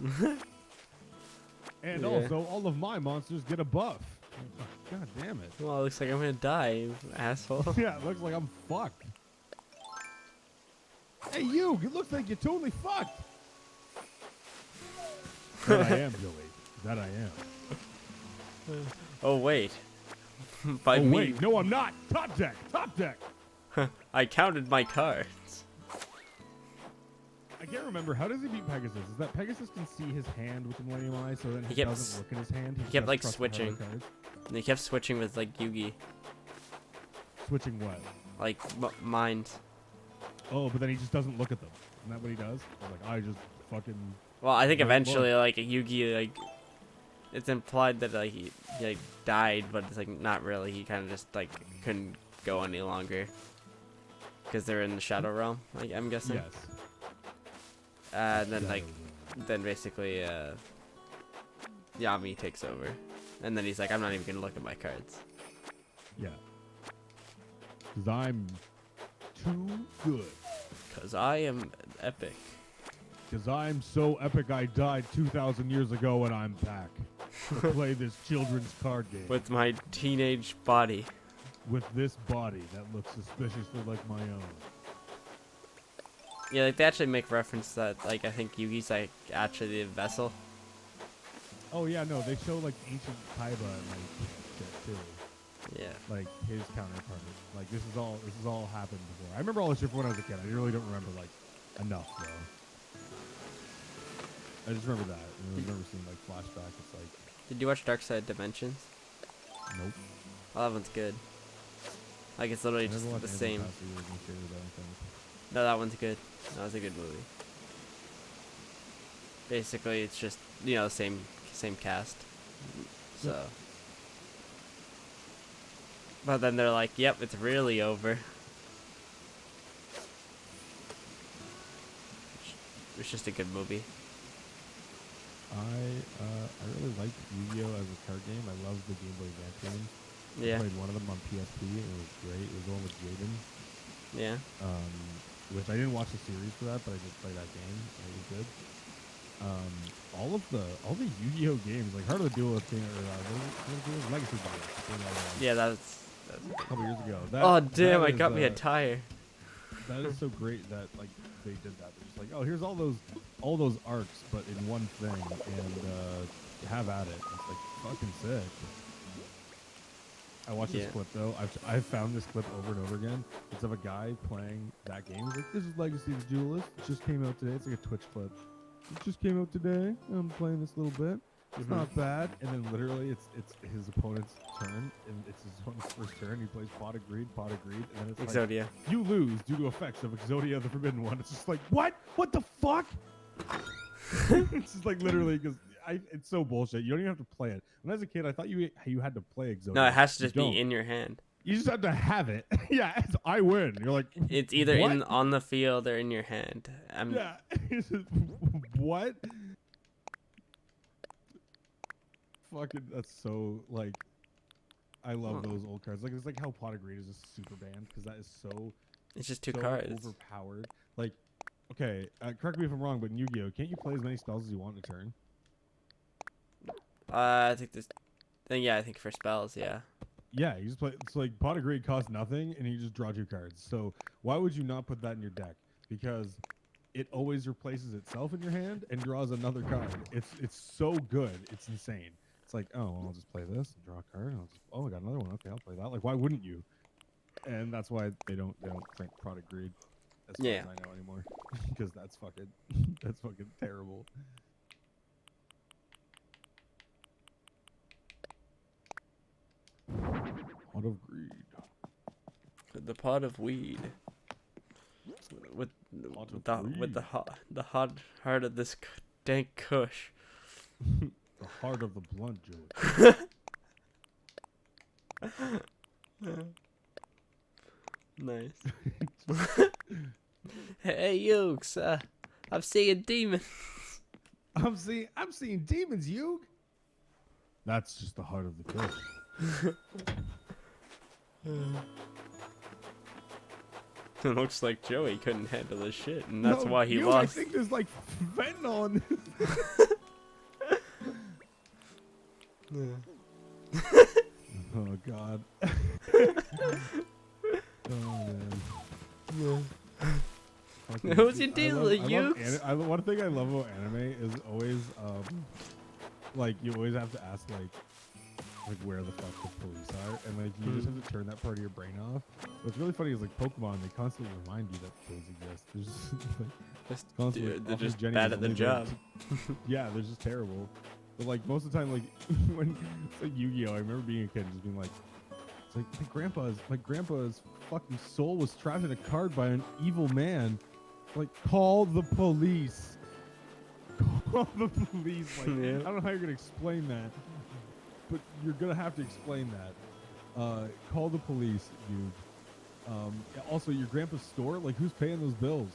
Fucking dick. And Yeah. also, all of my monsters get a buff. God damn it. Well, it looks like I'm gonna die, you asshole. Yeah, it looks like I'm fucked. Hey, you! It looks like you're totally fucked. That I am, Joey. That I am. Oh wait. By Oh, me, wait. No, I'm not. Top deck. Top deck. I counted my cards. I can't remember. How does he beat Pegasus? Is that Pegasus can see his hand with the Millennium Eye, so then he kept doesn't look in his hand? he kept, just like, trusts the harder switching. cards? And they kept switching with like Yugi, Switching what? like minds. Oh, but then he just doesn't look at them. Isn't that what he does? Like, I just fucking... Well, I think Look, eventually like Yugi it's implied that he like died, but it's like not really. He kind of just like couldn't go any longer because they're in the Shadow Realm. Like I'm guessing. Yes. And then like Shadow then basically Yami takes over, and then he's like, I'm not even gonna look at my cards. Yeah. Because I'm too good. Cause I am epic. Because I'm so epic I died 2,000 years ago and I'm back to play this children's card game With my teenage body. with this body that looks suspiciously like my own. Yeah, like they actually make reference that like I think Yugi's like actually the vessel. Oh yeah, no, they show like ancient Kaiba and like shit too. Yeah. Like his counterpart. Like this is all happened before. I remember all this shit from when I was a kid. I really don't remember like enough though. I just remember that. And I remember seeing like flashback. It's like, Did you watch Dark Side Dimensions? nope. Oh, that one's good. Like it's literally I never just watched the Animal same. Crossing or anything shit, I don't think. No, that one's good. That was a good movie. Basically, it's just the same cast. So. But then they're like, "Yep, it's really over." It's just a good movie. I really liked Yu-Gi-Oh as a card game. I love the Game Boy Advance games. Yeah. I played one of them on PSP and it was great. It was the one with Jaden. Yeah. Which I didn't watch the series for that, but I did play that game. It was good. All the Yu-Gi-Oh games, like Heart of the Duelist thing, or Legacy Duelist, came out, Yeah, that's a couple years ago. oh damn! that I got is, me a tire. That is so great that like they did that. They're just like, oh, here's all those arcs, but in one thing, and have at it. It's like fucking sick. I watched this Yeah. clip though. I've found this clip over and over again. It's of a guy playing that game. He's like, "This is Legacy of the Duelist. It just came out today." It's like a Twitch clip. It just came out today. I'm playing this little bit. It's not bad. And then literally, it's his opponent's turn, and it's his opponent's first turn. He plays pot of greed, and then it's like, Exodia. you lose due to effects of Exodia, the Forbidden One. It's just like, what? What the fuck? It's just like literally because it's so bullshit. You don't even have to play it. When I was a kid, I thought you had to play Exodia. No, it has to You just don't. be in your hand. You just have to have it. Yeah, I win. You're like, It's either what? on the field or in your hand. Yeah. It's just, what? Fucking, that's so like. I love those old cards. Like it's like how Pot of Greed is a super band because that is so. It's just two so cards. overpowered. Like, okay, correct me if I'm wrong, but in Yu-Gi-Oh, can't you play as many spells as you want in a turn? I think this. Then yeah, I think for spells, yeah. Yeah, you just play. It's like Pot of Greed costs nothing, and you just draw 2 cards. So why would you not put that in your deck? Because it always replaces itself in your hand and draws another card. It's so good. It's insane. It's like, oh, well, I'll just play this and draw a card. And I'll just, oh, I got another one. Okay, I'll play that. Like, why wouldn't you? And that's why they don't print Pot of Greed, as far Yeah. as I know anymore, because that's fucking terrible. Pot of Greed. The pot of weed. With Pot of the weed. the hot heart of this dank kush. The heart of the blunt, Joey. Nice. Hey, Yukes, I'm seeing demons. I'm seeing demons, you. That's just the heart of the kush. It looks like Joey couldn't handle this shit, and that's No, why he you, lost. I think there's like fentanyl in this. Oh god. Oh man. Fucking- Who's your I dealer, love Yukes? one thing I love about anime is always like you always have to ask like where the fuck the police are, and like you just have to turn that part of your brain off. What's really funny is like Pokemon, they constantly remind you that those exist. There's just like Just, constantly dude, they're Officer just Jenny bad is at the only there job. yeah, they're just terrible. But like most of the time, like when it's like Yu-Gi-Oh, I remember being a kid and just being like, it's like my grandpa's fucking soul was trapped in a card by an evil man. Like, call the police. Call the police. Like, Yeah. I don't know how you're gonna explain that, but you're gonna have to explain that. Call the police, dude. Also, your grandpa's store. Like, who's paying those bills?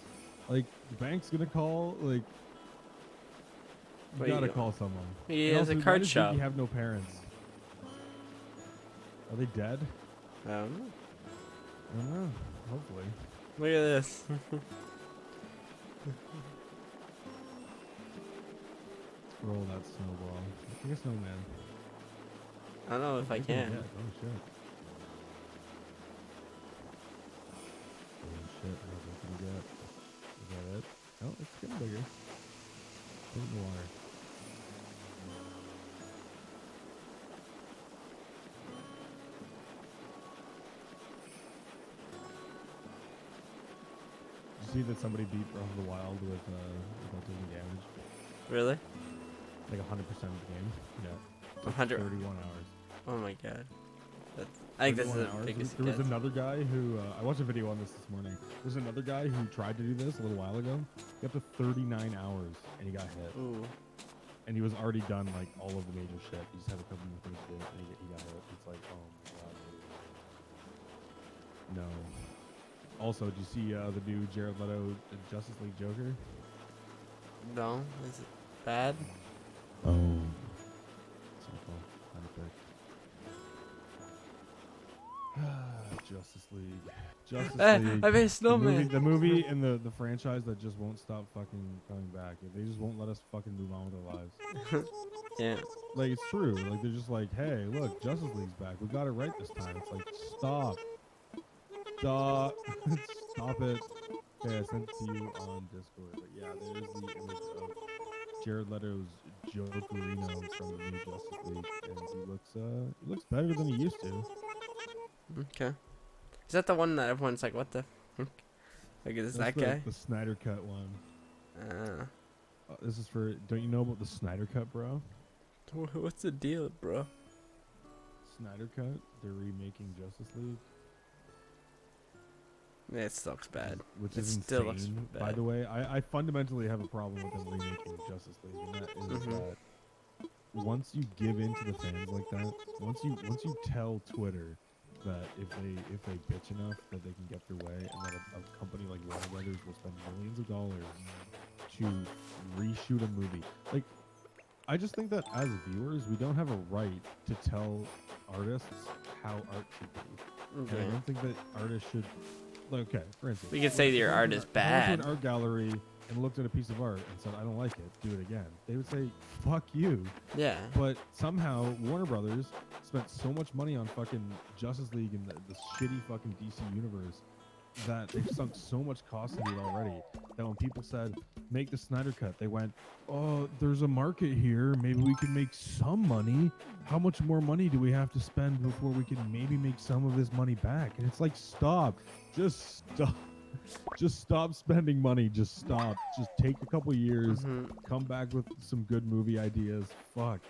Like, the bank's gonna call. Like, you Wait, gotta you- call someone. He And has a also, why card does shop. Ziggy have no parents? Are they dead? I don't know. I don't know. Hopefully. Look at this. Roll that snowball. Take a snowman. I don't know if I Big one can. yet. Oh shit. Oh shit. How big can we get? Is that it? Oh, it's getting bigger. Put it in the water. Did you see that somebody beat Breath of the Wild without taking damage? Really? Like 100% of the game. Yeah. 100. 31 hours. Oh my god. That's, I think this is 31 the hours. biggest There was it gets. another guy who I watched a video on this morning. There's another guy who tried to do this a little while ago. He got to 39 hours and he got hit. Ooh. And he was already done like all of the major shit. He just had a couple more things to do and he got hit. It's like, oh my god. No. Also, did you see the new Jared Leto Justice League Joker? No? Is it bad? Oh. Simple. Justice League. Justice League. I made a snowman. The movie and the franchise that just won't stop fucking coming back. They just won't let us fucking move on with our lives. Yeah. Like, it's true. Like, they're just like, hey, look, Justice League's back. We got it right this time. It's like, stop. Stop. Stop it. Okay, I sent it to you on Discord. But yeah, there's the image of Jared Leto's Jokerino from the new Justice League. And he looks better than he used to. Okay. Is that the one that everyone's like, what the? Like, is That's that guy? The Snyder Cut one. Uh, This is for. Don't you know about the Snyder Cut, bro? what's the deal, bro? Snyder Cut. They're remaking Justice League, It still looks bad. which It is still looks insane. By bad. the way, I fundamentally have a problem with them remaking Justice League, and that is Mhm. that once you give in to the fans like that, once you tell Twitter that if they bitch enough that they can get their way, and that a company like Warner Brothers will spend millions of dollars to reshoot a movie, like. I just think that as viewers, we don't have a right to tell artists how art should be. And I Okay. don't think that artists should. Like, okay, for instance, We could say your art is Go to bad. an art gallery and looked at a piece of art and said, I don't like it, do it again, they would say, fuck you. Yeah. But somehow Warner Brothers spent so much money on fucking Justice League and the shitty fucking DC universe that they've sunk so much cost into it already that when people said, make the Snyder Cut, they went, oh, there's a market here. Maybe we can make some money. How much more money do we have to spend before we can maybe make some of this money back? And it's like, stop. Just stop. Just stop spending money. Just stop. Just take a couple years. Come back with some good movie ideas. Fuck.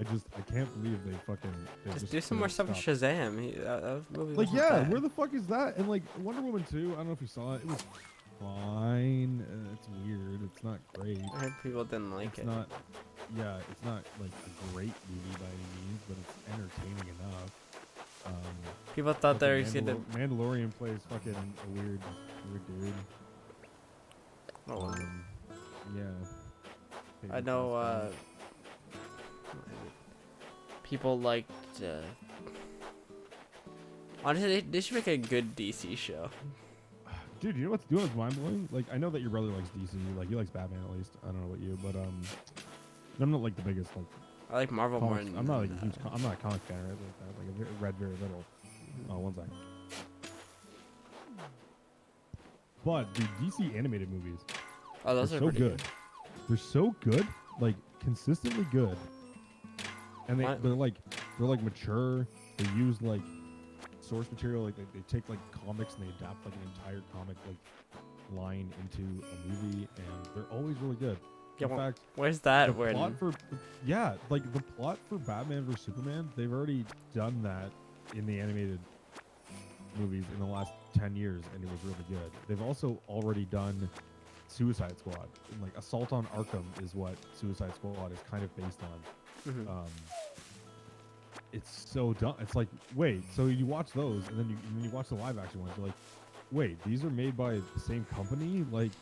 I can't believe they fucking. Just do some more stuff with Shazam. That movie like, wasn't yeah, bad. where the fuck is that? And like Wonder Woman 2, I don't know if you saw it. It was fine. It's weird. It's not great. I heard people didn't like It's it. not. Yeah, it's not like a great movie by any means, but it's entertaining enough. People thought they were fucking gonna. Mandalorian plays fucking a weird dude. Oh, Yeah. I know. People liked. Honestly, they should make a good DC show. Dude, you know what's mind blowing? Like, I know that your brother likes DC. Like, he likes Batman at least. I don't know about you, but I'm not like the biggest like. I like Marvel more. Comics. I'm not like a huge. I'm not a comic fan or anything like that. Like, I've read very little. Oh, one second. But the DC animated movies. Oh, those They're are so pretty good. They're so good, like consistently good. And they're like mature. They use like source material. Like they take like comics and they adapt like an entire comic like line into a movie, and they're always really good. Yeah, In fact, where's that? the Where? plot for like the plot for Batman vs Superman, they've already done that in the animated movies in the last 10 years, and it was really good. They've also already done Suicide Squad. And, like, Assault on Arkham is what Suicide Squad is kind of based on. It's so dumb. It's like, wait, so you watch those, and then you watch the live action ones. You're like, wait, these are made by the same company? Like,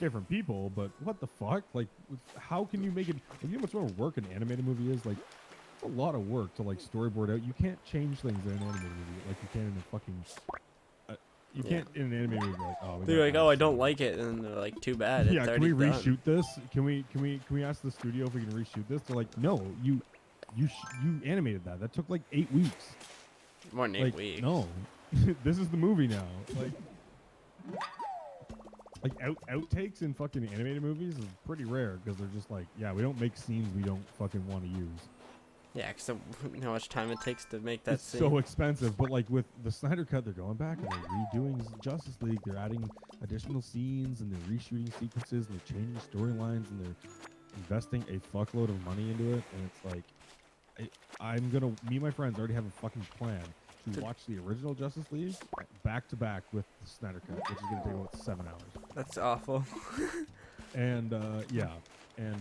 different people, but what the fuck? Like, how can you make it? Like, you know how much more work an animated movie is? Like, it's a lot of work to like storyboard out. You can't change things in an animated movie like you can in a fucking. You can't in an animated movie. Like, oh, they're like, oh, I don't like it, and they're like, too bad. Yeah, It's can we already done. reshoot this? Can we ask the studio if we can reshoot this? They're like, no, you animated that. That took like 8 weeks. More than 8 Like, weeks. no, this is the movie now. Like outtakes in fucking animated movies is pretty rare because they're just like, yeah, we don't make scenes we don't fucking want to use. Yeah, because you know how much time it takes to make that It's scene. so expensive. But like with the Snyder Cut, they're going back and they're redoing Justice League. They're adding additional scenes and they're reshooting sequences and they're changing storylines and they're investing a fuckload of money into it. And it's like, me and my friends already have a fucking plan to watch the original Justice League back to back with the Snyder Cut, which is going to take about 7 hours. That's awful. And and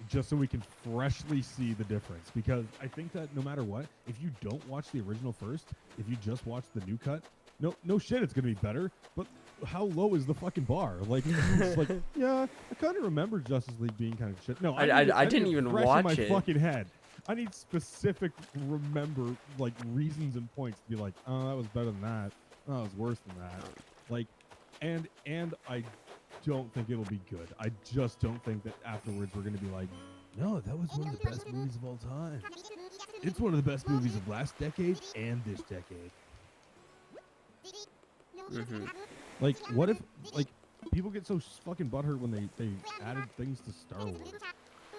just so we can freshly see the difference, because I think that no matter what, if you don't watch the original first, if you just watch the new cut, no shit, it's gonna be better. But how low is the fucking bar? Like, it's like, yeah, I kind of remember Justice League being kind of shit. No, I didn't even fresh watch in my it. fucking head. I need specific remember like reasons and points to be like, oh, that was better than that. Oh, that was worse than that. Like, and I don't think it'll be good. I just don't think that afterwards we're gonna be like, no, that was one of the best movies of all time. It's one of the best movies of last decade and this decade. Like, what if, like, people get so fucking butthurt when they added things to Star Wars,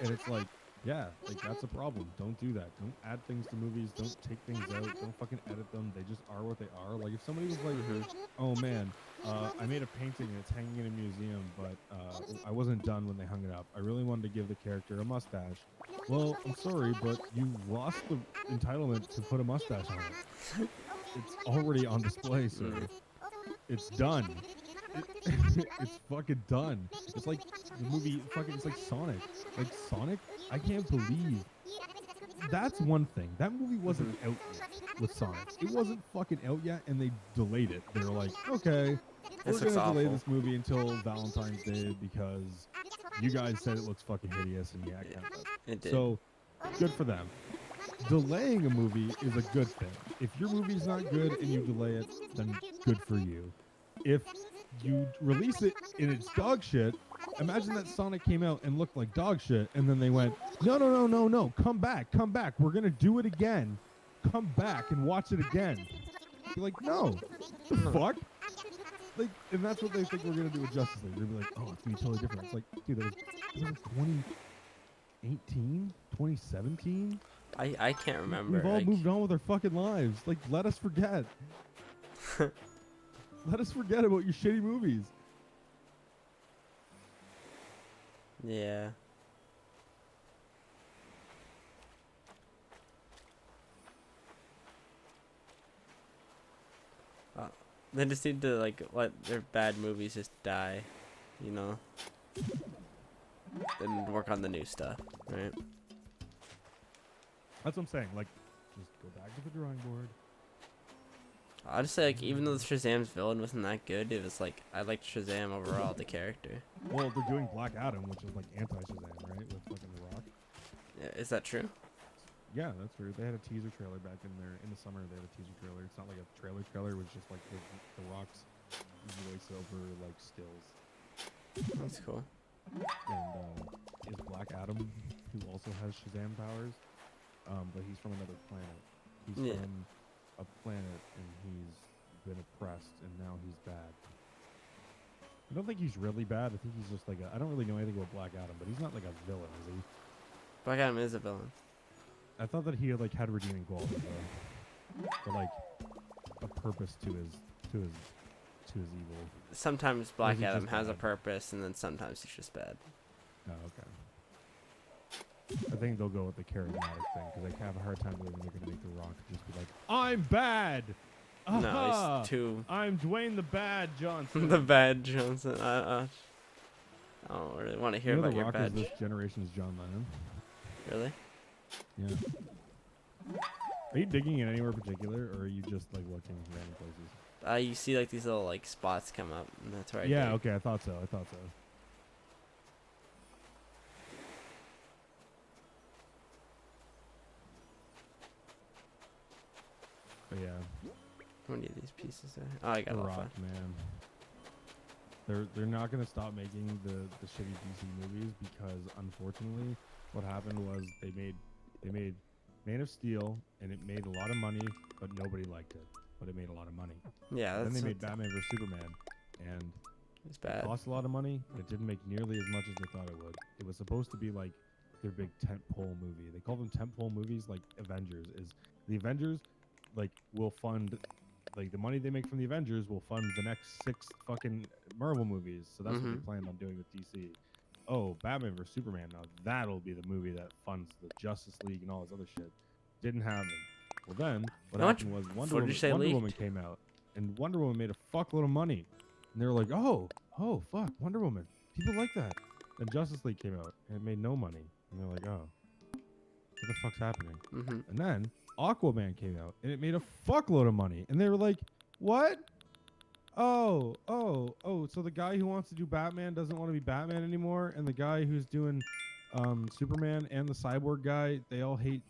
and it's like, yeah, like that's a problem. Don't do that. Don't add things to movies. Don't take things out. Don't fucking edit them. They just are what they are. Like, if somebody was like, oh man, I made a painting and it's hanging in a museum, but I wasn't done when they hung it up. I really wanted to give the character a mustache. Well, I'm sorry, but you lost the entitlement to put a mustache on it. It's already on display, sir. It's done. It's fucking done. It's like the movie fucking, it's like Sonic. Like Sonic, I can't believe. That's one thing. That movie wasn't out yet with Sonic. It wasn't fucking out yet, and they delayed it. They were like, okay, we're This gonna looks delay awful. this movie until Valentine's Day because you guys said it looks fucking hideous, and yeah, it kind of does. It did. So, good for them. Delaying a movie is a good thing. If your movie's not good and you delay it, then good for you. If you release it and it's dog shit. Imagine that Sonic came out and looked like dog shit, and then they went, no, come back, we're gonna do it again, come back and watch it again. You're like, no, the fuck? Like, and that's what they think we're gonna do with Justice League. They're gonna be like, oh, it's gonna be totally different. It's like, dude, that was 2018, 2017. I can't remember. We've all like, moved on with our fucking lives. Like, let us forget. Let us forget about your shitty movies. Yeah. They just need to like let their bad movies just die, you know, and work on the new stuff, right? That's what I'm saying. Like, just go back to the drawing board. I'd just say like even though Shazam's villain wasn't that good, it was like I liked Shazam overall, the character. Well, they're doing Black Adam, which is like anti-Shazam, right? With fucking The Rock. Yeah, is that true? Yeah, that's weird. They had a teaser trailer back in there in the summer. They had a teaser trailer. It's not like a trailer. It was just like the Rock's voiceover like stills. That's cool. And is Black Adam, who also has Shazam powers, but he's from another planet. He's from a planet, and he's been oppressed, and now he's bad. I don't think he's really bad. I think he's just like I don't really know anything about Black Adam, but he's not like a villain, is he? Black Adam is a villain. I thought that he had redeeming qualities, though, or like a purpose to his evil. Sometimes Black he Adam just has a bad? purpose, and then sometimes he's just bad. Oh, okay. I think they'll go with the charismatic thing because I have a hard time believing they're gonna make The Rock just be like, "I'm bad." No, Aha! he's too I'm Dwayne the Bad Johnson. the bad Johnson. I don't really want to hear You know about The your Rock bad. is this generation's John Lennon. Really? Yeah. Are you digging in anywhere particular, or are you just like looking random places? You see like these little like spots come up, and that's where I Yeah. dig. Okay. I thought so. But yeah. How many of these pieces are? Oh, I got The all Rock, five. man. They're not gonna stop making the shitty DC movies because unfortunately, what happened was they made Man of Steel and it made a lot of money, but nobody liked it. But it made a lot of money. Yeah, Then that's they made Batman vs Superman, and it's it bad. cost a lot of money. It didn't make nearly as much as they thought it would. It was supposed to be like their big tentpole movie. They call them tentpole movies, like Avengers. Is the Avengers like will fund like the money they make from the Avengers will fund the next 6 fucking Marvel movies. So that's what they planned on doing with DC. Oh, Batman vs Superman. Now that'll be the movie that funds the Justice League and all this other shit. Didn't happen. Well, then what How much happened was footage they Wonder Woman leaked? came out, and Wonder Woman made a fuckload of money. And they were like, oh, fuck, Wonder Woman. People like that. Then Justice League came out, and it made no money. And they're like, oh, what the fuck's happening? Mm-hmm. And then Aquaman came out, and it made a fuckload of money. And they were like, what? Oh, so the guy who wants to do Batman doesn't want to be Batman anymore, and the guy who's doing Superman and the Cyborg guy, they all hate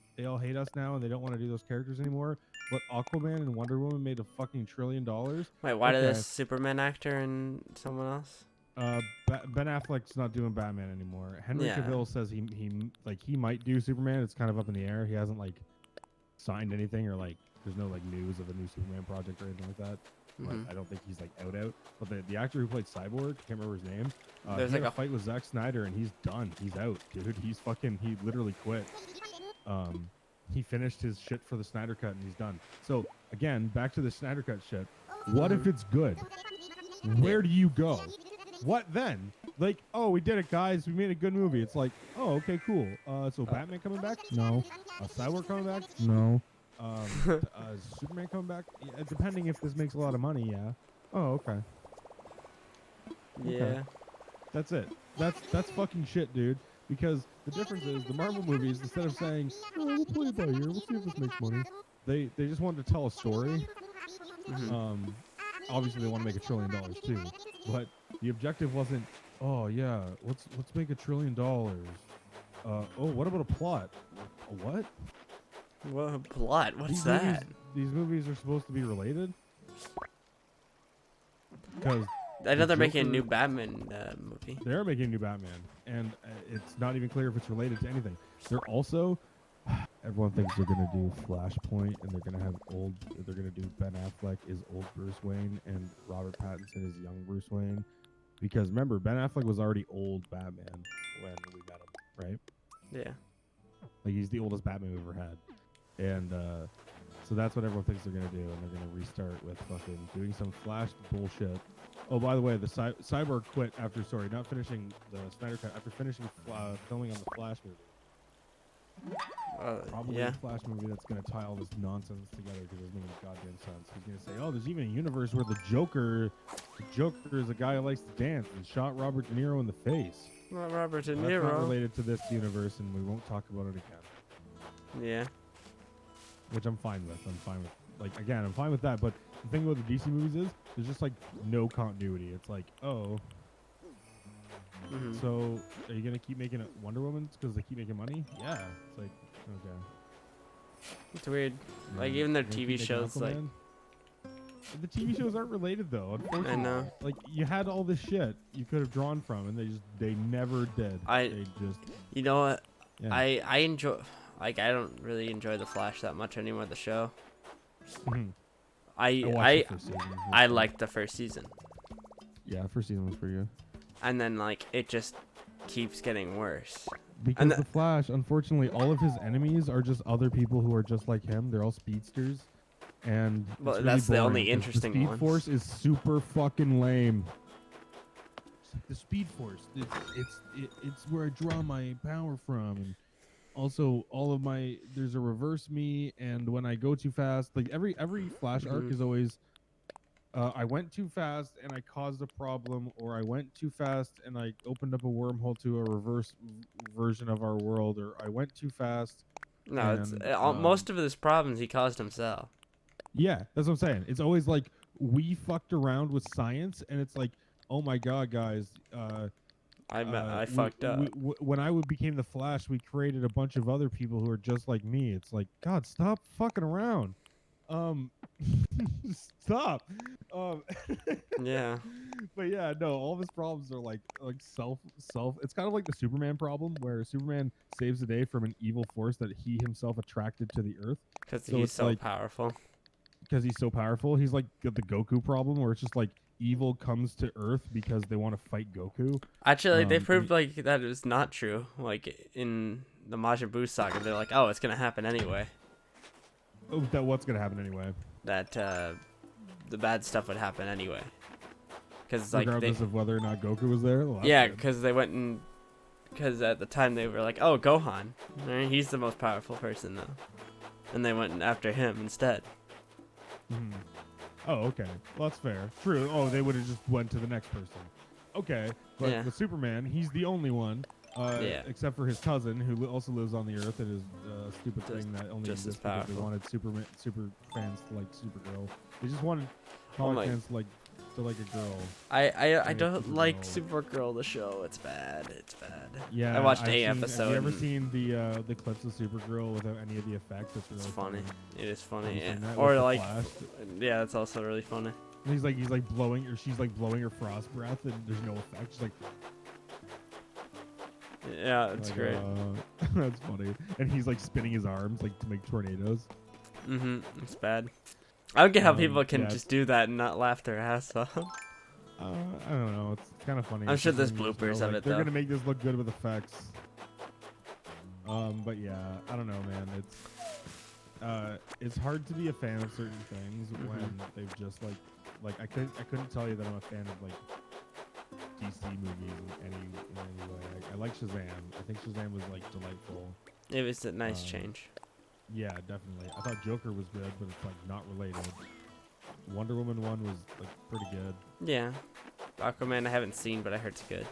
us now, and they don't want to do those characters anymore. But Aquaman and Wonder Woman made a fucking $1 trillion. Wait, why did Okay. this Superman actor and someone else? Ben Affleck's not doing Batman anymore. Henry Yeah. Cavill says he might do Superman. It's kind of up in the air. He hasn't like signed anything or like there's no like news of a new Superman project or anything like that. Mhm. But I don't think he's like out. But the actor who played Cyborg, can't remember his name. There's he like had a- a fight with Zack Snyder and he's done. He's out, dude. He literally quit. He finished his shit for the Snyder Cut and he's done. So again, back to the Snyder Cut shit. What if it's good? Where do you go? What then? Like, oh, we did it, guys. We made a good movie. It's like, oh, okay, cool. So Batman coming back? No. Cyborg coming back? No. Superman coming back? Yeah, depending if this makes a lot of money, yeah. Oh, okay. Yeah. That's it. That's fucking shit, dude. Because the difference is the Marvel movies, instead of saying, oh, we'll play it by ear, we'll see if this makes money, they just wanted to tell a story. Mhm. Obviously they want to make $1 trillion too, but the objective wasn't, oh yeah, let's make $1 trillion. Oh, what about a plot? A what? What a plot? What's These that? These movies are supposed to be related? Because I know The they're making a Joker- new Batman movie. They are making a new Batman, and it's not even clear if it's related to anything. They're also, everyone thinks they're gonna do Flashpoint, and they're gonna have they're gonna do Ben Affleck is old Bruce Wayne, and Robert Pattinson is young Bruce Wayne. Because remember, Ben Affleck was already old Batman when we met him, right? Yeah. Like he's the oldest Batman we've ever had, and so that's what everyone thinks they're gonna do, and they're gonna restart with fucking doing some Flash bullshit. Oh, by the way, the Cyborg quit after not finishing the Snyder Cut after finishing filming on the Flash movie. Probably Yeah. a Flash movie that's gonna tie all this nonsense together because it doesn't make any goddamn sense. He's gonna say, oh, there's even a universe where the Joker is a guy who likes to dance and shot Robert De Niro in the face. Not Robert De That's not Niro. related to this universe, and we won't talk about it again. Yeah. Which I'm fine with. I'm fine with that. But the thing about the DC movies is there's just like no continuity. It's like, oh, Mhm. so are you gonna keep making it Wonder Woman's because they keep making money? Yeah. It's like, okay. It's weird. Like Yeah. even their You're gonna TV keep making shows, like Aquaman? The TV shows aren't related though. Unfortunately, I know. Like you had all this shit you could have drawn from, and they never did. They just You know what? yeah. I enjoy. Like I don't really enjoy the Flash that much anymore. The show. Mhm. I watched I the first season. It was I fun. liked the first season, Yeah, first season was pretty good. and then like it just keeps getting worse. Because the- the Flash, unfortunately, all of his enemies are just other people who are just like him. They're all speedsters, and Well, it's that's the really only boring 'cause interesting the Speed ones. Force is super fucking lame. It's like the Speed Force. It's where I draw my power from, and also all of there's a reverse me, and when I go too fast, like every Flash arc Mhm. is always. I went too fast and I caused a problem, or I went too fast and I opened up a wormhole to a reverse version of our world, or I went too fast. No, it's And, most of his problems he caused himself. Yeah, that's what I'm saying. It's always like we fucked around with science, and it's like, oh my god, guys. I fucked up. When I became the Flash, we created a bunch of other people who are just like me. It's like, God, stop fucking around. Stop. Yeah. But yeah, no, all of his problems are like self. It's kind of like the Superman problem, where Superman saves the day from an evil force that he himself attracted to the Earth Because So he's it's so like- powerful. because he's so powerful. He's like got the Goku problem, where it's just like evil comes to Earth because they want to fight Goku. Actually, they and proved like that is not true. Like in the Majin Buu saga, they're like, oh, it's gonna happen anyway. Oh, that what's gonna happen anyway? That the bad stuff would happen anyway. Because like Regardless of whether or not Goku was there. Well, that's yeah, good. because they went and because at the time they were like, oh, Gohan, right? He's the most powerful person though, and they went after him instead. Mhm. Oh, okay. Well, that's fair. True. Oh, they would have just went to the next person. Okay, but Yeah. the Superman, he's the only one, Yeah. except for his cousin, who also lives on the Earth, and is a stupid thing that only just as exists because they powerful. wanted super fans to like Supergirl. They just wanted Oh comic my- fans to like a girl. I Yeah, don't like Supergirl. Supergirl the show. It's bad. It's bad. Yeah, I watched I've a seen- episode. Have you ever and seen the clips of Supergirl without any of the effects? It's really It's funny. It is Have funny. you Yeah. seen that Or with the like, Flash? yeah, it's also really funny. And he's like blowing, or she's like blowing her frost breath, and there's no effect. She's like, Yeah, it's like, great. that's funny. And he's like spinning his arms like to make tornadoes. It's bad. I don't get how people can yeah, just do that and not laugh their ass off. I don't know. It's kind of funny. I'm sure there's Sometimes, bloopers of it, They're though. gonna make this look good with effects. But yeah, I don't know, man. It's hard to be a fan of certain things Mm-hmm. when they've just like I couldn't tell you that I'm a fan of like DC movies in any way. I like Shazam. I think Shazam was like delightful. It was a nice Um, change. Yeah, definitely. I thought Joker was good, but it's like not related. Wonder Woman 1 was like pretty good. Yeah. Aquaman I haven't seen, but I heard it's good.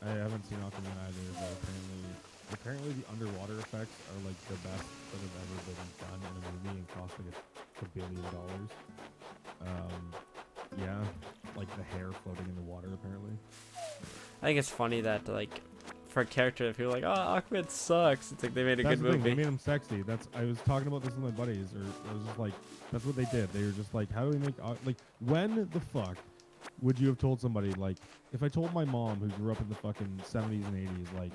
I haven't seen Aquaman either, but apparently the underwater effects are like the best that have ever been done in a movie and cost like $1 billion. Yeah, like the hair floating in the water apparently. I think it's funny that like for a character that people are like, oh, Aquaman sucks. It's like they made a That's good the thing, movie. they made him sexy. I was talking about this with my buddies, or I was just like, that's what they did. They were just like, how do we make like when the fuck would you have told somebody, like, if I told my mom who grew up in the fucking 70s and 80s, like,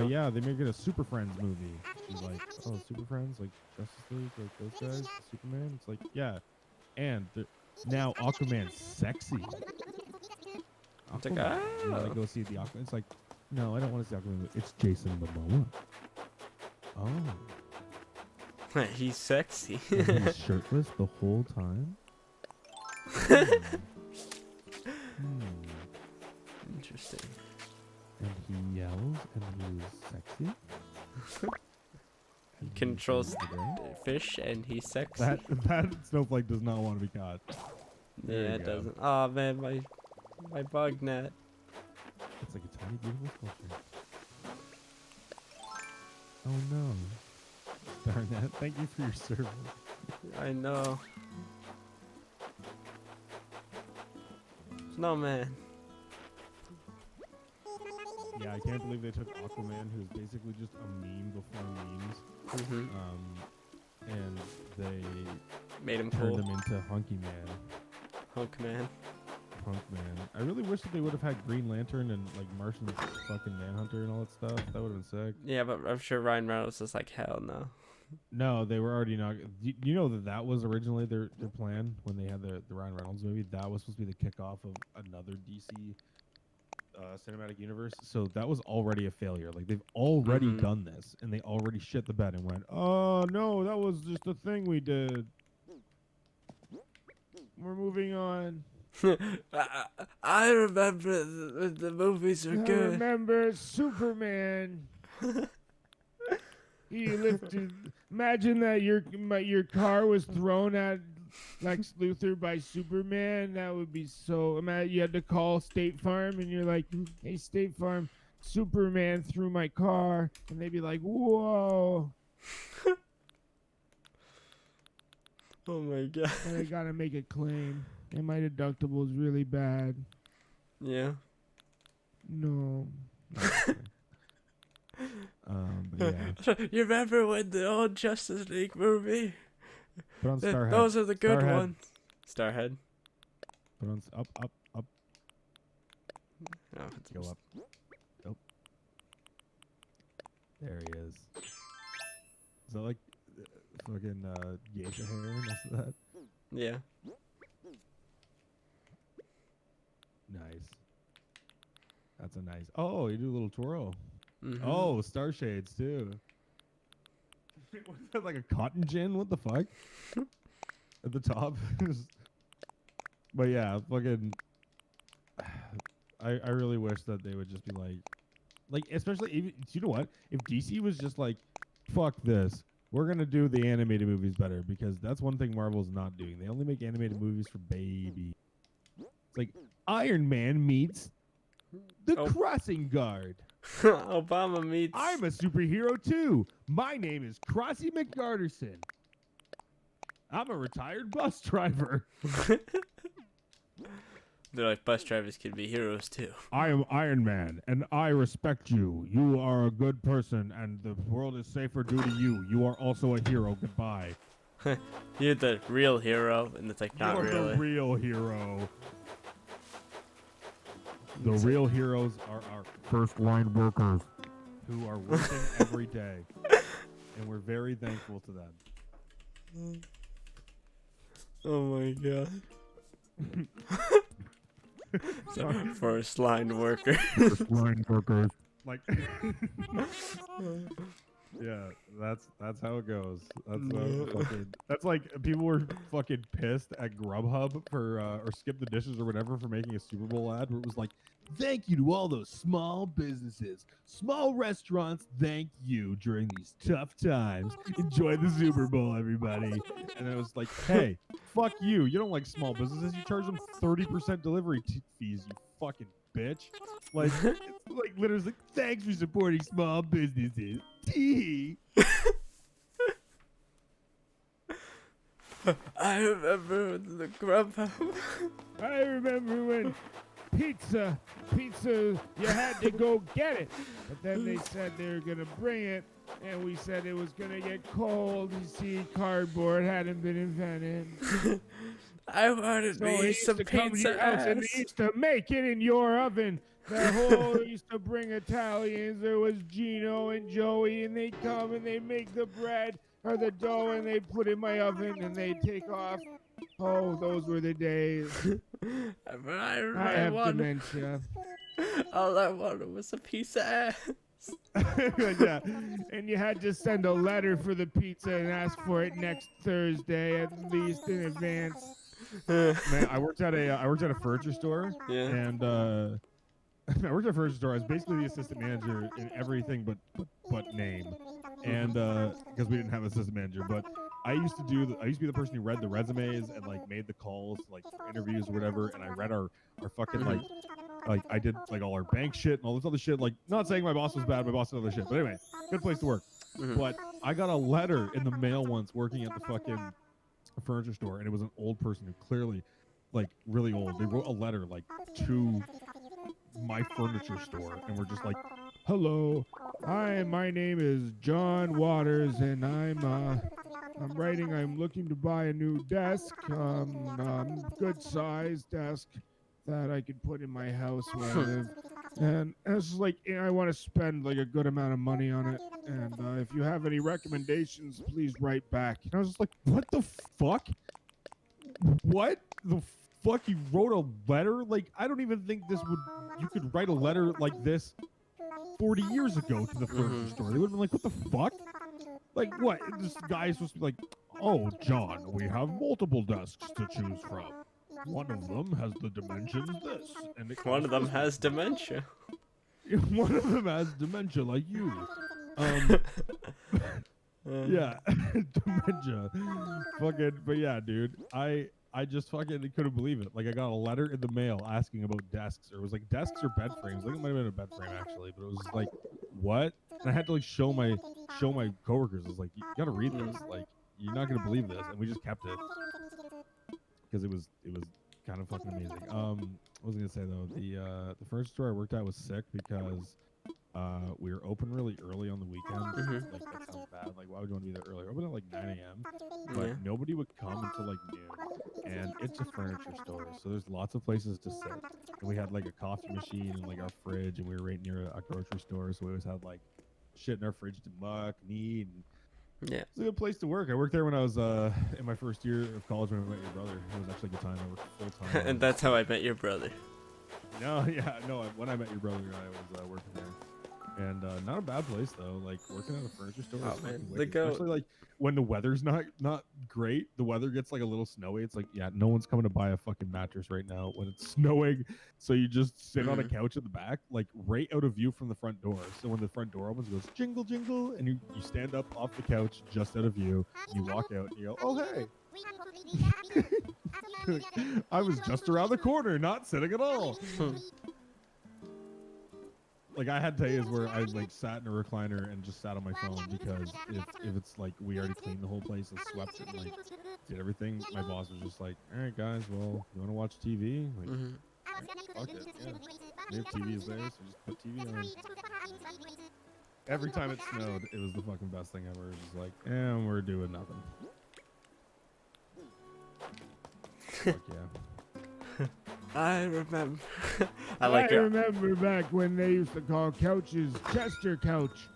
yeah, they making a Super Friends movie. She's like, oh, Super Friends, like Justice League, like those guys, Superman. It's like, yeah, and now Aquaman's sexy. It's like, Aquaman. You want oh. to go see the Aquaman? It's like, no, I don't want to see Aquaman. It's Jason Momoa. Oh, He's sexy. and he's shirtless the whole time. Interesting. And he yells, and he's sexy. He And controls saves the day. fish and he's sexy. That snowflake does not want to be caught. There Yeah, you it go. doesn't. Oh man, my bug net. It's like a tiny, beautiful sculpture. Oh no. Darn that. Thank you for your service. I know. Snowman. Yeah, I can't believe they took Aquaman, who's basically just a meme before memes, Mm-hmm. and they Made him turned cool. him into Hunky Man. Hunk man. Punk Man. I really wish that they would have had Green Lantern and like Martian fucking Manhunter and all that stuff. That would have been sick. Yeah, but I'm sure Ryan Reynolds is like, hell no. No, they were already not. You know that was originally their plan when they had the Ryan Reynolds movie. That was supposed to be the kickoff of another DC cinematic universe. So that was already a failure. Like they've already Mhm. done this, and they already shit the bed and went, "Oh no, that was just a thing we did. We're moving on." I remember the movies are good. remember Superman. He lifted. Imagine that your car was thrown at Lex Luthor by Superman. That would be so. Imagine you had to call State Farm and you're like, "Hey, State Farm, Superman threw my car," and they'd be like, "Whoa!" Oh my god. And I gotta make a claim, and my deductible is really bad. Yeah. No. But yeah. You remember when the old Justice League movie? Put on Starhead. Those are the good Starhead. ones. Starhead. Put on up. Oh, it's Go up. Nope. There he is. Is that like fucking geisha hair next to that? Yeah. Nice. That's a nice. Oh, you do a little twirl. Mhm. Oh, star shades too. What is that, like a cotton gin? What the fuck? At the top. But yeah, fucking. I really wish that they would just be like especially even, you know what? If DC was just like, fuck this, we're gonna do the animated movies better, because that's one thing Marvel's not doing. They only make animated movies for baby. It's like Iron Man meets the Oh. Crossing Guard. Obama meets. I'm a superhero too. My name is Crossy McGarderson. I'm a retired bus driver. They're like, bus drivers can be heroes too. I am Iron Man, and I respect you. You are a good person, and the world is safer due to you. You are also a hero. Goodbye. You're the real hero, and it's like, not You're really. the real hero. The It's real heroes are our first line workers who are working every day, and we're very thankful to them. Oh my god. So, first line worker. First line workers. Like, yeah, that's how it goes. That's like people were fucking pissed at Grubhub for or Skip the Dishes or whatever for making a Super Bowl ad where it was like, "Thank you to all those small businesses, small restaurants. Thank you during these tough times. Enjoy the Super Bowl, everybody." And it was like, "Hey, fuck you. You don't like small businesses. You charge them 30% delivery fees. You fucking bitch." Like, it's like literally like, "Thanks for supporting small businesses." Tee. I remember the Grubhub. I remember when pizza, you had to go get it. But then they said they were going to bring it, and we said it was going to get cold. You see, cardboard hadn't been invented. I wanted So to he eat used some to come to pizza your house and ass. they used to make it in your oven. The whole used to bring Italians. There was Gino and Joey, and they'd come and they'd make the bread or the dough and they'd put it in my oven and they'd take off. Oh, those were the days. I have dementia. All I wanted was a piece of ass. Yeah, and you had to send a letter for the pizza and ask for it next Thursday at least in advance. Man, I worked at a furniture store, Yeah. and I worked at a furniture store. I was basically the assistant manager in everything but name, and because we didn't have an assistant manager, but I used to be the person who read the resumes and like made the calls like for interviews or whatever, and I read our fucking like I did like all our bank shit and all this other shit. Like, not saying my boss was bad, my boss did other shit, but anyway, good place to work. But I got a letter in the mail once working at the fucking furniture store, and it was an old person who clearly, like, really old. They wrote a letter like to my furniture store, and we're just like, "Hello, hi, my name is John Waters, and I'm writing. I'm looking to buy a new desk, good size desk that I could put in my house where I live." And it's just like, I want to spend like a good amount of money on it. And if you have any recommendations, please write back. And I was just like, what the fuck? What the fuck? You wrote a letter? Like, I don't even think you could write a letter like this 40 years ago to the furniture store. They would have been like, what the fuck? Like, what? This guy is supposed to be like, oh, John, we have multiple desks to choose from. One of them has the dimensions this. And One of them has dementia. One of them has dementia, like you. Yeah, dementia. Fucking, but yeah, dude, I just fucking couldn't believe it. Like, I got a letter in the mail asking about desks, or it was like desks or bed frames. I think it might have been a bed frame actually, but it was like, what? And I had to like show my coworkers. I was like, you gotta read this. Like, you're not gonna believe this, and we just kept it because it was kind of fucking amazing. What was I gonna say though? The first store I worked at was sick because we were open really early on the weekend. Like, that sounds bad. Like, why would you want to be there early? Open at like 9 a.m. But nobody would come until like noon. And it's a furniture store, so there's lots of places to sit. And we had like a coffee machine and like our fridge, and we were right near a grocery store, so we always had like shit in our fridge to muck, knead, and Yeah. it's a good place to work. I worked there when I was in my first year of college when I met your brother. It was actually a good time. I worked full time. And that's how I met your brother. No, yeah, no. When I met your brother, I was working there, and not a bad place though. Like, working at a furniture store. Oh is man, fucking the wicked. goat. Especially like when the weather's not great. The weather gets like a little snowy. It's like, yeah, no one's coming to buy a fucking mattress right now when it's snowing. So you just sit on a couch at the back, like right out of view from the front door. So when the front door opens, it goes jingle jingle, and you stand up off the couch just out of view. You walk out and you go, oh hey. I was just around the corner, not sitting at all. Like, I had days where I like sat in a recliner and just sat on my phone because if it's like we already cleaned the whole place and swept it and like did everything, my boss was just like, all right guys, well, you want to watch TV? Like, fuck it, yeah. We have TVs there, so just put TV on. Every time it snowed, it was the fucking best thing ever. It was just like, and we're doing nothing. Fuck yeah. I remember. I I remember back when they used to call couches Chester couch.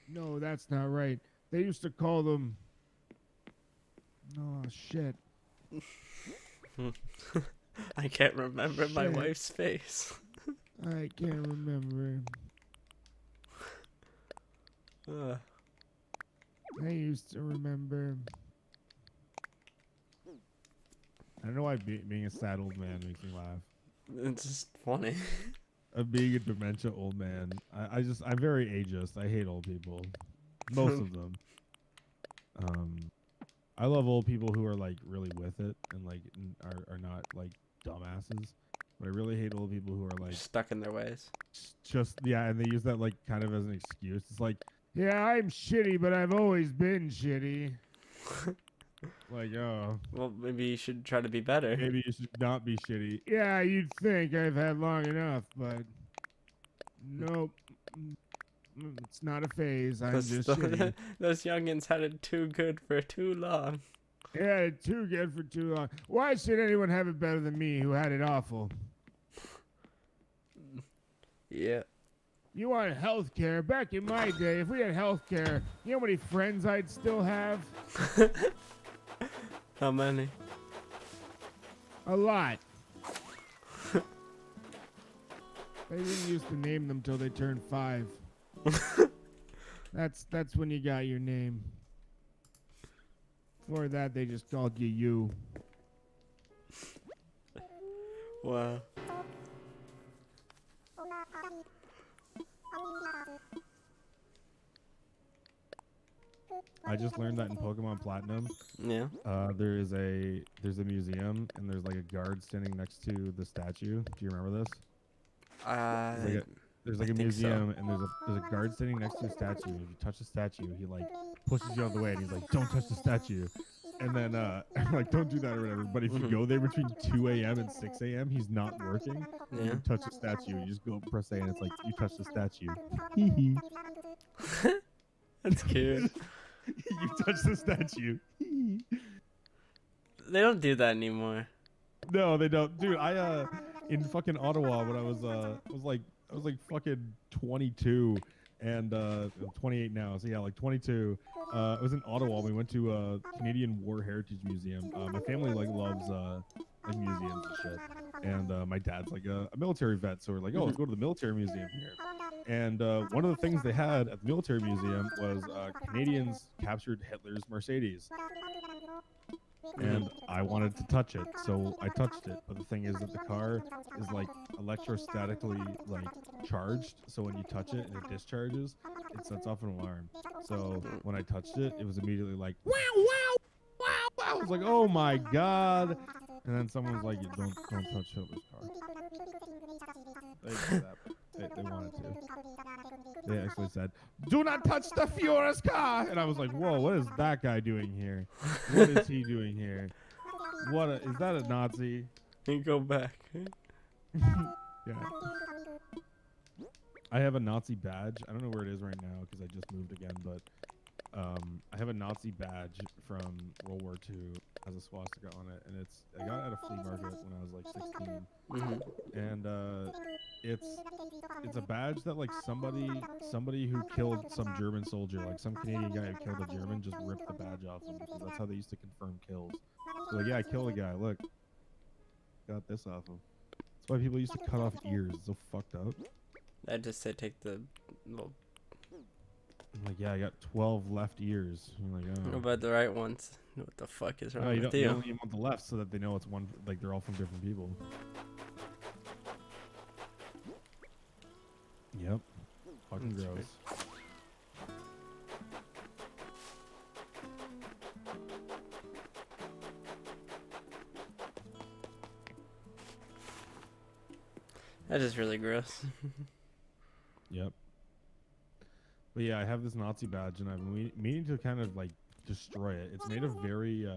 No, that's not right. They used to call them. Oh shit. I can't remember my Shit. wife's face. I can't remember. I used to remember. I don't know why being a sad old man makes me laugh. It's just funny. Being a dementia old man. I'm very ageist. I hate old people. Most of them. I love old people who are like really with it and like are not like dumbasses. But I really hate old people who are like Stuck in their ways. just, yeah, and they use that like kind of as an excuse. It's like, yeah, I'm shitty, but I've always been shitty. Like, oh. Well, maybe you should try to be better. Maybe you should not be shitty. Yeah, you'd think I've had long enough, but nope. It's not a phase. I'm just shitty. Those youngins had it too good for too long. He had it too good for too long. Why should anyone have it better than me who had it awful? Yeah. You want health care? Back in my day, if we had health care, you know how many friends I'd still have? How many? A lot. They didn't used to name them till they turned 5. That's when you got your name. Before that, they just called you. Wow. I just learned that in Pokemon Platinum, Yeah. there's a museum and there's like a guard standing next to the statue. Do you remember this? There's like a think so. museum and there's a guard standing next to a statue. If you touch the statue, he like pushes you out of the way and he's like, "Don't touch the statue." And then I'm like, "Don't do that" or whatever. But if you go there between 2 a.m. and 6 a.m., he's not working. Yeah. You touch the statue. You just go press A and it's like you touch the statue. That's cute. You touch the statue. They don't do that anymore. No, they don't, dude. I in fucking Ottawa when I was like fucking 22 and 28 now. So yeah, like 22. I was in Ottawa. We went to a Canadian War Heritage Museum. My family like loves like museums and shit. And my dad's like a military vet, so we're like, oh, let's go to the military museum here. And one of the things they had at the military museum was Canadians captured Hitler's Mercedes. And I wanted to touch it, so I touched it. But the thing is that the car is like electrostatically like charged, so when you touch it and it discharges, it sets off an alarm. So when I touched it, it was immediately like wow, wow, wow. I was like, oh my god. And then someone was like, don't touch Hitler's car. They did that. They wanted to. They actually said, do not touch the Führer's car. And I was like, whoa, what is that guy doing here? What is he doing here? Is that a Nazi? You go back. Yeah. I have a Nazi badge. I don't know where it is right now because I just moved again, but I have a Nazi badge from World War II, has a swastika on it, and I got it at a flea market when I was like 16. Mm-hmm. And it's a badge that like somebody who killed some German soldier, like some Canadian guy who killed a German, just ripped the badge off him because that's how they used to confirm kills. So like, yeah, I killed a guy. Look, got this off him. That's why people used to cut off ears. It's so fucked up. I just say take the little. I'm like, yeah, I got 12 left ears. I'm like, What oh. about the right ones? What the fuck is wrong No, you with don't. You you? only want the left so that they know it's one. Like they're all from different people. Yep. Fucking That's gross. That is really gross. Yep. But yeah, I have this Nazi badge, and I've been meaning to kind of like destroy it. It's made of very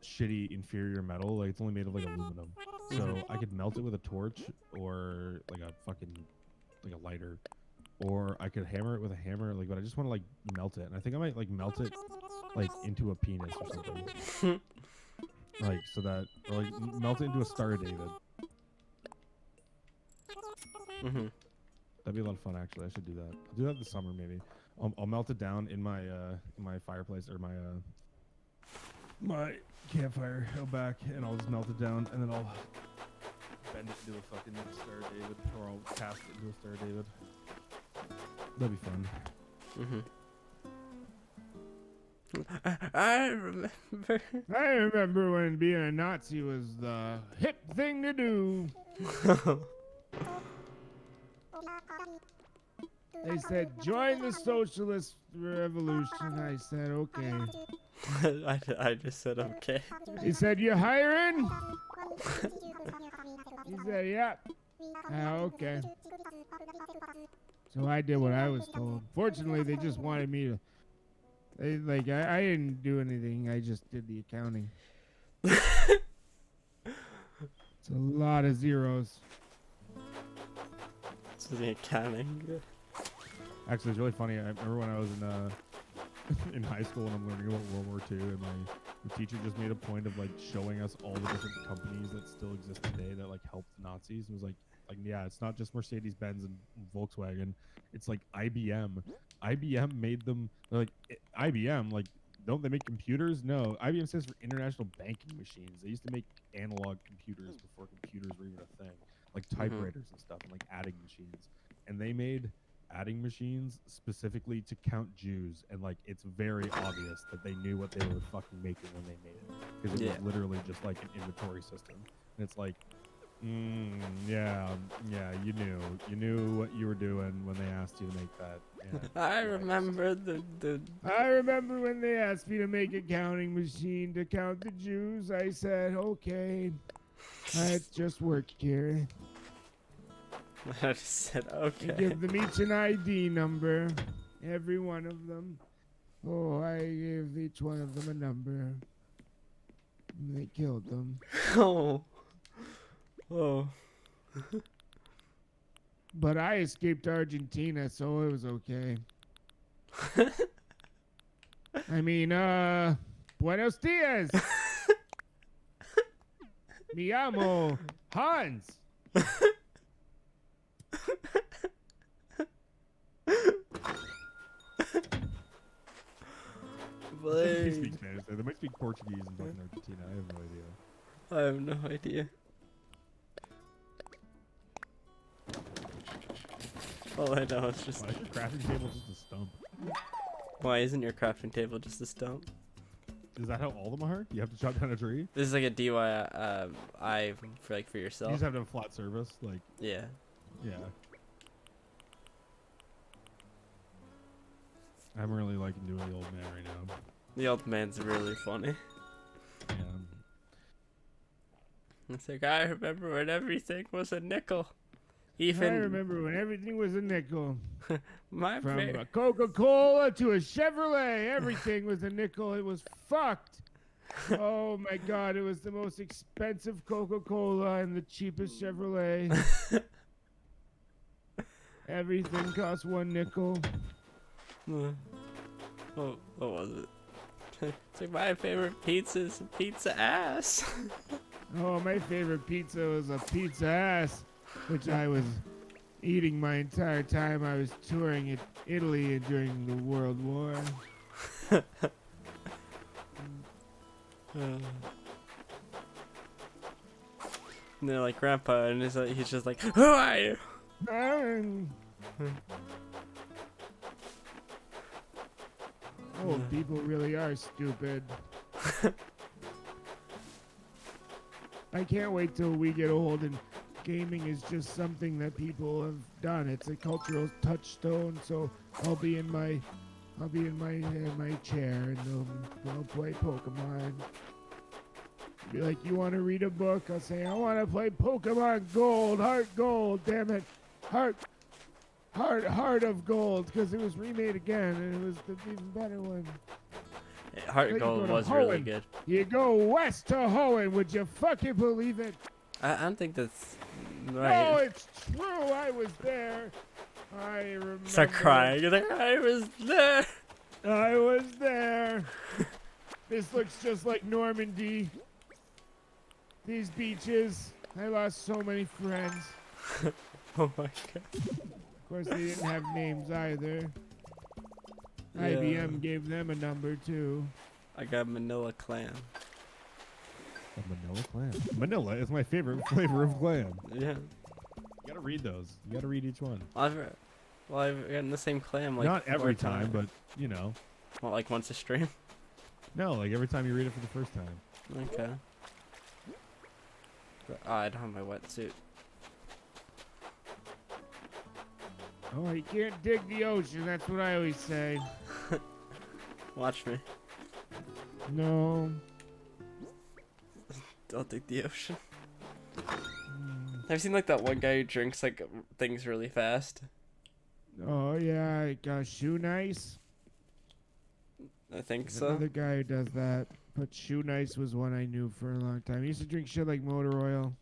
shitty inferior metal. Like it's only made of like aluminum. So I could melt it with a torch or like a fucking like a lighter, or I could hammer it with a hammer. Like, but I just want to like melt it, and I think I might like melt it like into a penis or something. Like so that, or like melt it into a Star of David. Mm-hmm. That'd be a lot of fun, actually. I should do that. I'll do that this summer, maybe. I'll melt it down in my fireplace or my campfire out back, and I'll just melt it down, and then I'll bend it into a fucking Star of David, or I'll cast it into a Star of David. That'd be fun. Mm-hmm. I remember. I remember when being a Nazi was the hip thing to do. They said, join the socialist revolution. I said, okay. I just said okay. He said, you hiring? He said, yep. Okay. So I did what I was told. Fortunately, they just wanted me to. I didn't do anything. I just did the accounting. It's a lot of zeros. This is the accounting. Actually, it's really funny. I remember when I was in high school and I'm learning about World War II, and The teacher just made a point of like showing us all the different companies that still exist today that like helped the Nazis. It was like yeah, it's not just Mercedes-Benz and Volkswagen. It's like IBM. IBM made them like IBM. Like, don't they make computers? No, IBM stands for International Banking Machines. They used to make analog computers before computers were even a thing, like typewriters and stuff, and like adding machines. And they made adding machines specifically to count Jews, and like it's very obvious that they knew what they were fucking making when they made it, because it was literally just like an inventory system. And it's like, yeah, you knew what you were doing when they asked you to make that. Yeah, I remember the I remember when they asked me to make a counting machine to count the Jews. I said, okay, I just work here. I just said okay. I give them each an ID number, every one of them. Oh, I gave each one of them a number. And they killed them. Oh. Oh. But I escaped Argentina, so it was okay. I mean, buenos dias. Me llamo Hans. They speak Spanish there. They might speak Portuguese in fucking Argentina. I have no idea. I have no idea. All I know is just. Why is your crafting table just a stump? Why isn't your crafting table just a stump? Is that how all of them are? You have to chop down a tree? This is like a DIY for like for You yourself. just have to have flat surface, like Yeah. yeah. I'm really liking doing the old man right now. The old man's really funny. Yeah. It's like, I remember when everything was a nickel. Even I remember when everything was a nickel. my From fa- a Coca-Cola to a Chevrolet, everything was a nickel. It was fucked. Oh my god, it was the most expensive Coca-Cola and the cheapest Chevrolet. Everything cost 1 nickel. what was it? It's like my favorite pizza is pizza ass. Oh, my favorite pizza was a pizza ass, which I was eating my entire time I was touring in Italy during the World War. And they're like, Grandpa, and he's just like, who are you? Oh, people really are stupid. I can't wait till we get old and gaming is just something that people have done. It's a cultural touchstone, so I'll be in my chair and they'll play Pokemon. Be like, you want to read a book? I'll say, I want to play Pokemon Gold, Heart Gold, damn it, Heart of Gold, because it was remade again and it was the even better one. Heart Gold was really good. You go west to Hoenn, would you fucking believe it? I don't think that's right. Oh, it's true. I was there. I remember. Start crying. You're like, I was there. I was there. This looks just like Normandy. These beaches. I lost so many friends. Oh my god. Of course, they didn't have names either. Yeah. IBM gave them a number too. I got Manila clam. A Manila clam. Manila is my favorite flavor of clam. Yeah. You gotta read those. You gotta read each one. I've gotten the same clam like Not every 4 time, times. but you know. Well, like once a stream. No, like every time you read it for the first time. Okay. But, I don't have my wetsuit. Oh, you can't dig the ocean. That's what I always say. Watch me. No. Don't dig the ocean. Have you seen like that one guy who drinks like things really fast? Oh yeah, shoe nice. I think There's so. another guy who does that. But shoe nice was one I knew for a long time. He used to drink shit like motor oil.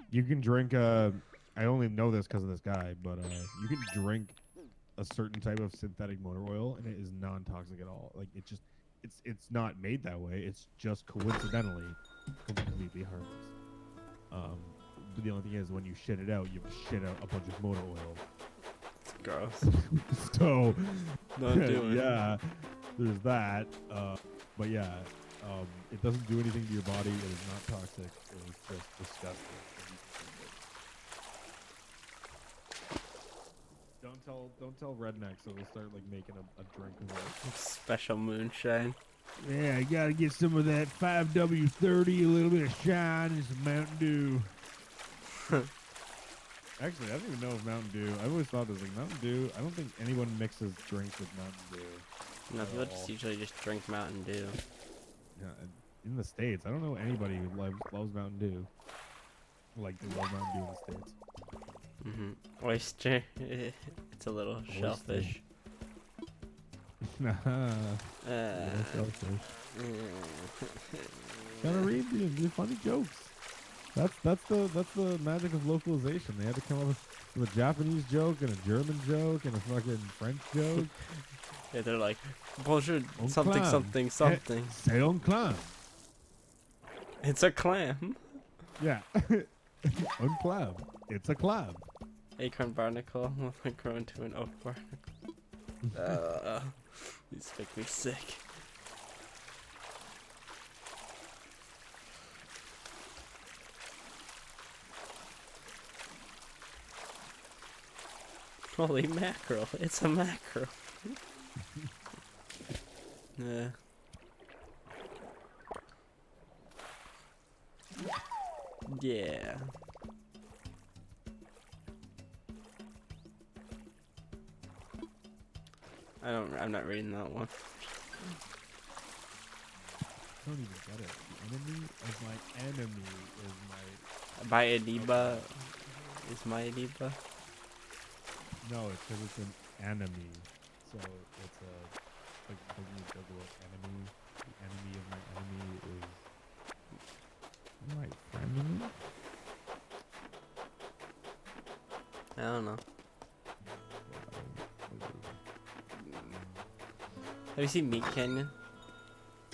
You can drink I only know this because of this guy, but you can drink a certain type of synthetic motor oil and it is non-toxic at all. Like it's not made that way. It's just coincidentally completely harmless. But the only thing is, when you shit it out, you shit out a bunch of motor oil. It's gross. So, Not doing. yeah, there's that. But yeah, it doesn't do anything to your body. It is not toxic. It is just disgusting. Don't tell rednecks, so they'll start like making a drink of it. Special moonshine. Yeah, I gotta get some of that 5W30, a little bit of shine, and some Mountain Dew. Actually, I don't even know if Mountain Dew. I've always thought this, like, Mountain Dew, I don't think anyone mixes drinks with Mountain Dew. No, people at just all. usually just drink Mountain Dew. Yeah, in the States, I don't know anybody who loves Mountain Dew. Like, they love Mountain Dew in the States. Oyster. It's a little shellfish. Shellfish. Gotta read the funny jokes. That's the magic of localization. They had to come up with a Japanese joke and a German joke and a fucking French joke. Yeah, they're like, bonjour, Un something, clam. something, something. C'est un clam. It's a clam. Yeah. Un clam. It's a clam. Acorn barnacle will grow into an oak barnacle. These make me sick. Holy mackerel! It's a mackerel. Yeah. Yeah. I'm not reading that one. I don't even get it. The enemy of my enemy is my... My Aniba is my Aniba. No, it's because it's an enemy. So it's a... Like you go to an enemy. The enemy of my enemy is... my enemy? I don't know. Have you seen Meat Canyon?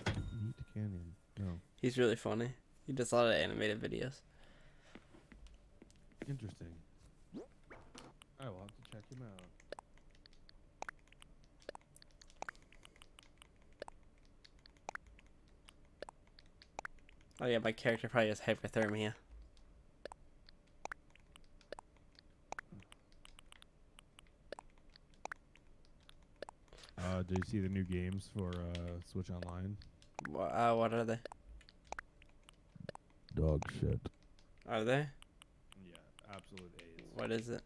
Meat Canyon. No. He's really funny. He does a lot of animated videos. Interesting. I will have to check him out. Oh yeah, my character probably has hypothermia. Did you see the new games for Switch Online? What are they? Dog shit. Are they? Yeah, absolute A's. What is it?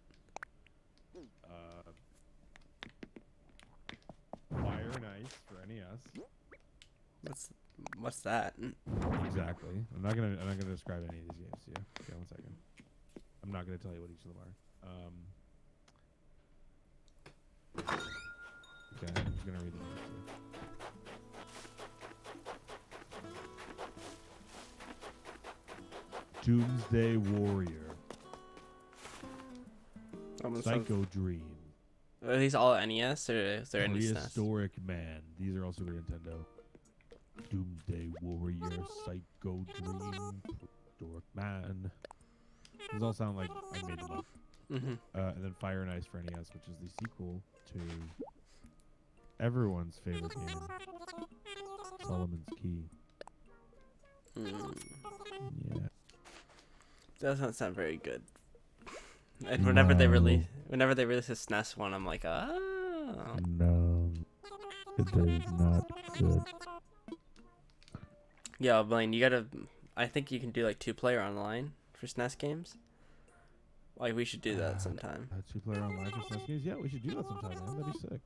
Fire and Ice for NES. What's that? Exactly. I'm not gonna describe any of these games to you. Okay, 1 second. I'm not gonna tell you what each of them are. Okay, I'm just gonna read the names to you. Doomsday Warrior. Psycho Dream. Are these all NES or is there any SNES? Prehistoric Man. These are all Super Nintendo. Doomsday Warrior, Psycho Dream, Prehistoric Man. These all sound like I made them up. Mm-hmm. And then Fire and Ice for NES, which is the sequel to everyone's favorite game, Solomon's Key. Yeah. Doesn't sound very good. And whenever they release a SNES one, I'm like, oh. No, it is not good. Yeah, Blaine, I think you can do like 2-player online for SNES games. Like, we should do that sometime. 2-player online for SNES games? Yeah, we should do that sometime, man. That'd be sick.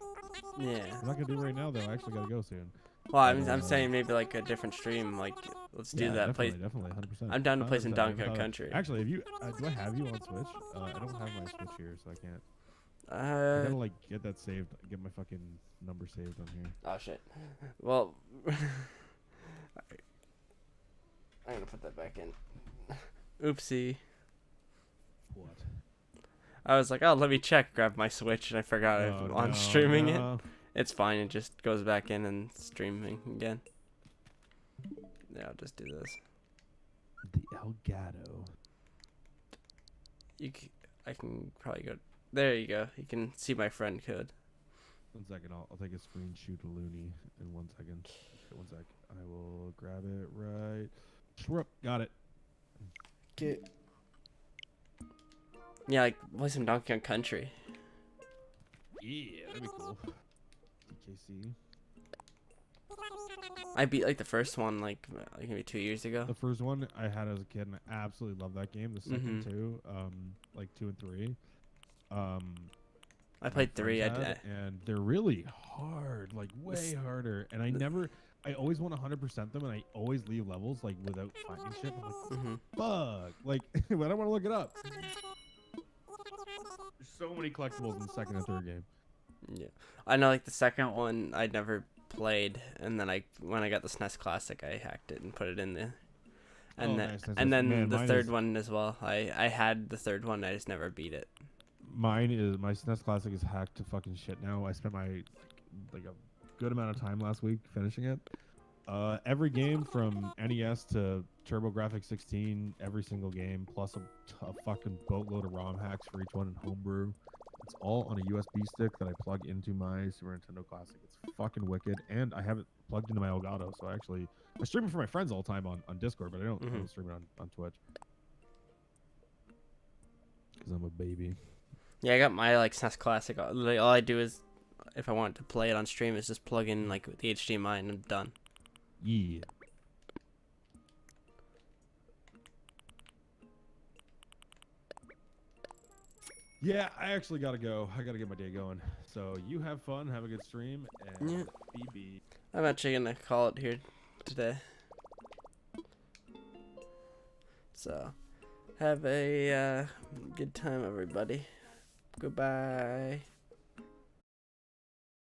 Yeah. I'm not gonna do it right now, though. I actually gotta go soon. Well, I'm saying maybe like a different stream. Like, let's do that. Definitely, 100%. I'm down to play some 100%. Donkey Kong Country. Actually, have you? Do I have you on Switch? I don't have my Switch here, so I can't. I gotta like get that saved. Get my fucking number saved on here. Oh shit. Well, I'm gonna put that back in. Oopsie. What? I was like, oh, let me check. Grab my Switch, and I forgot I'm on streaming it. It's fine. It just goes back in and streaming again. Yeah, I'll just do this. The Elgato. I can probably go. There you go. You can see my friend code. 1 second, I'll take a screenshot of Looney in 1 second. Okay, 1 sec. I will grab it right. Shroop, got it. Okay. Yeah, like play some Donkey Kong Country. Yeah, that'd be cool. DKC. I beat like the first one like maybe 2 years ago. The first one I had as a kid, and I absolutely loved that game. The second two, like 2 and 3. I played 3. And they're really hard, like way harder. And I always want to 100% them, and I always leave levels like without finding shit. I'm like, fuck, like I don't want to look it up. There's so many collectibles in the second and third game. Yeah, I know. Like the second one, I'd never played, and then when I got the SNES Classic, I hacked it and put it in there. And then nice. then the third one as well. I had the third one. I just never beat it. My SNES Classic is hacked to fucking shit now. I spent my like a good amount of time last week finishing it. Every game from NES to TurboGrafx 16, every single game, plus a fucking boatload of ROM hacks for each one in Homebrew. It's all on a USB stick that I plug into my Super Nintendo Classic. It's fucking wicked, and I have it plugged into my Elgato, so I stream it for my friends all the time on Discord, but I don't stream it on Twitch. Because I'm a baby. Yeah, I got my like SNES Classic. Like, all I do is, if I want to play it on stream, is just plug in like the HDMI and I'm done. Yeah. Yeah, I actually gotta go. I gotta get my day going. So you have fun, have a good stream, and BB. I'm actually gonna call it here today. So, have a good time, everybody. Goodbye.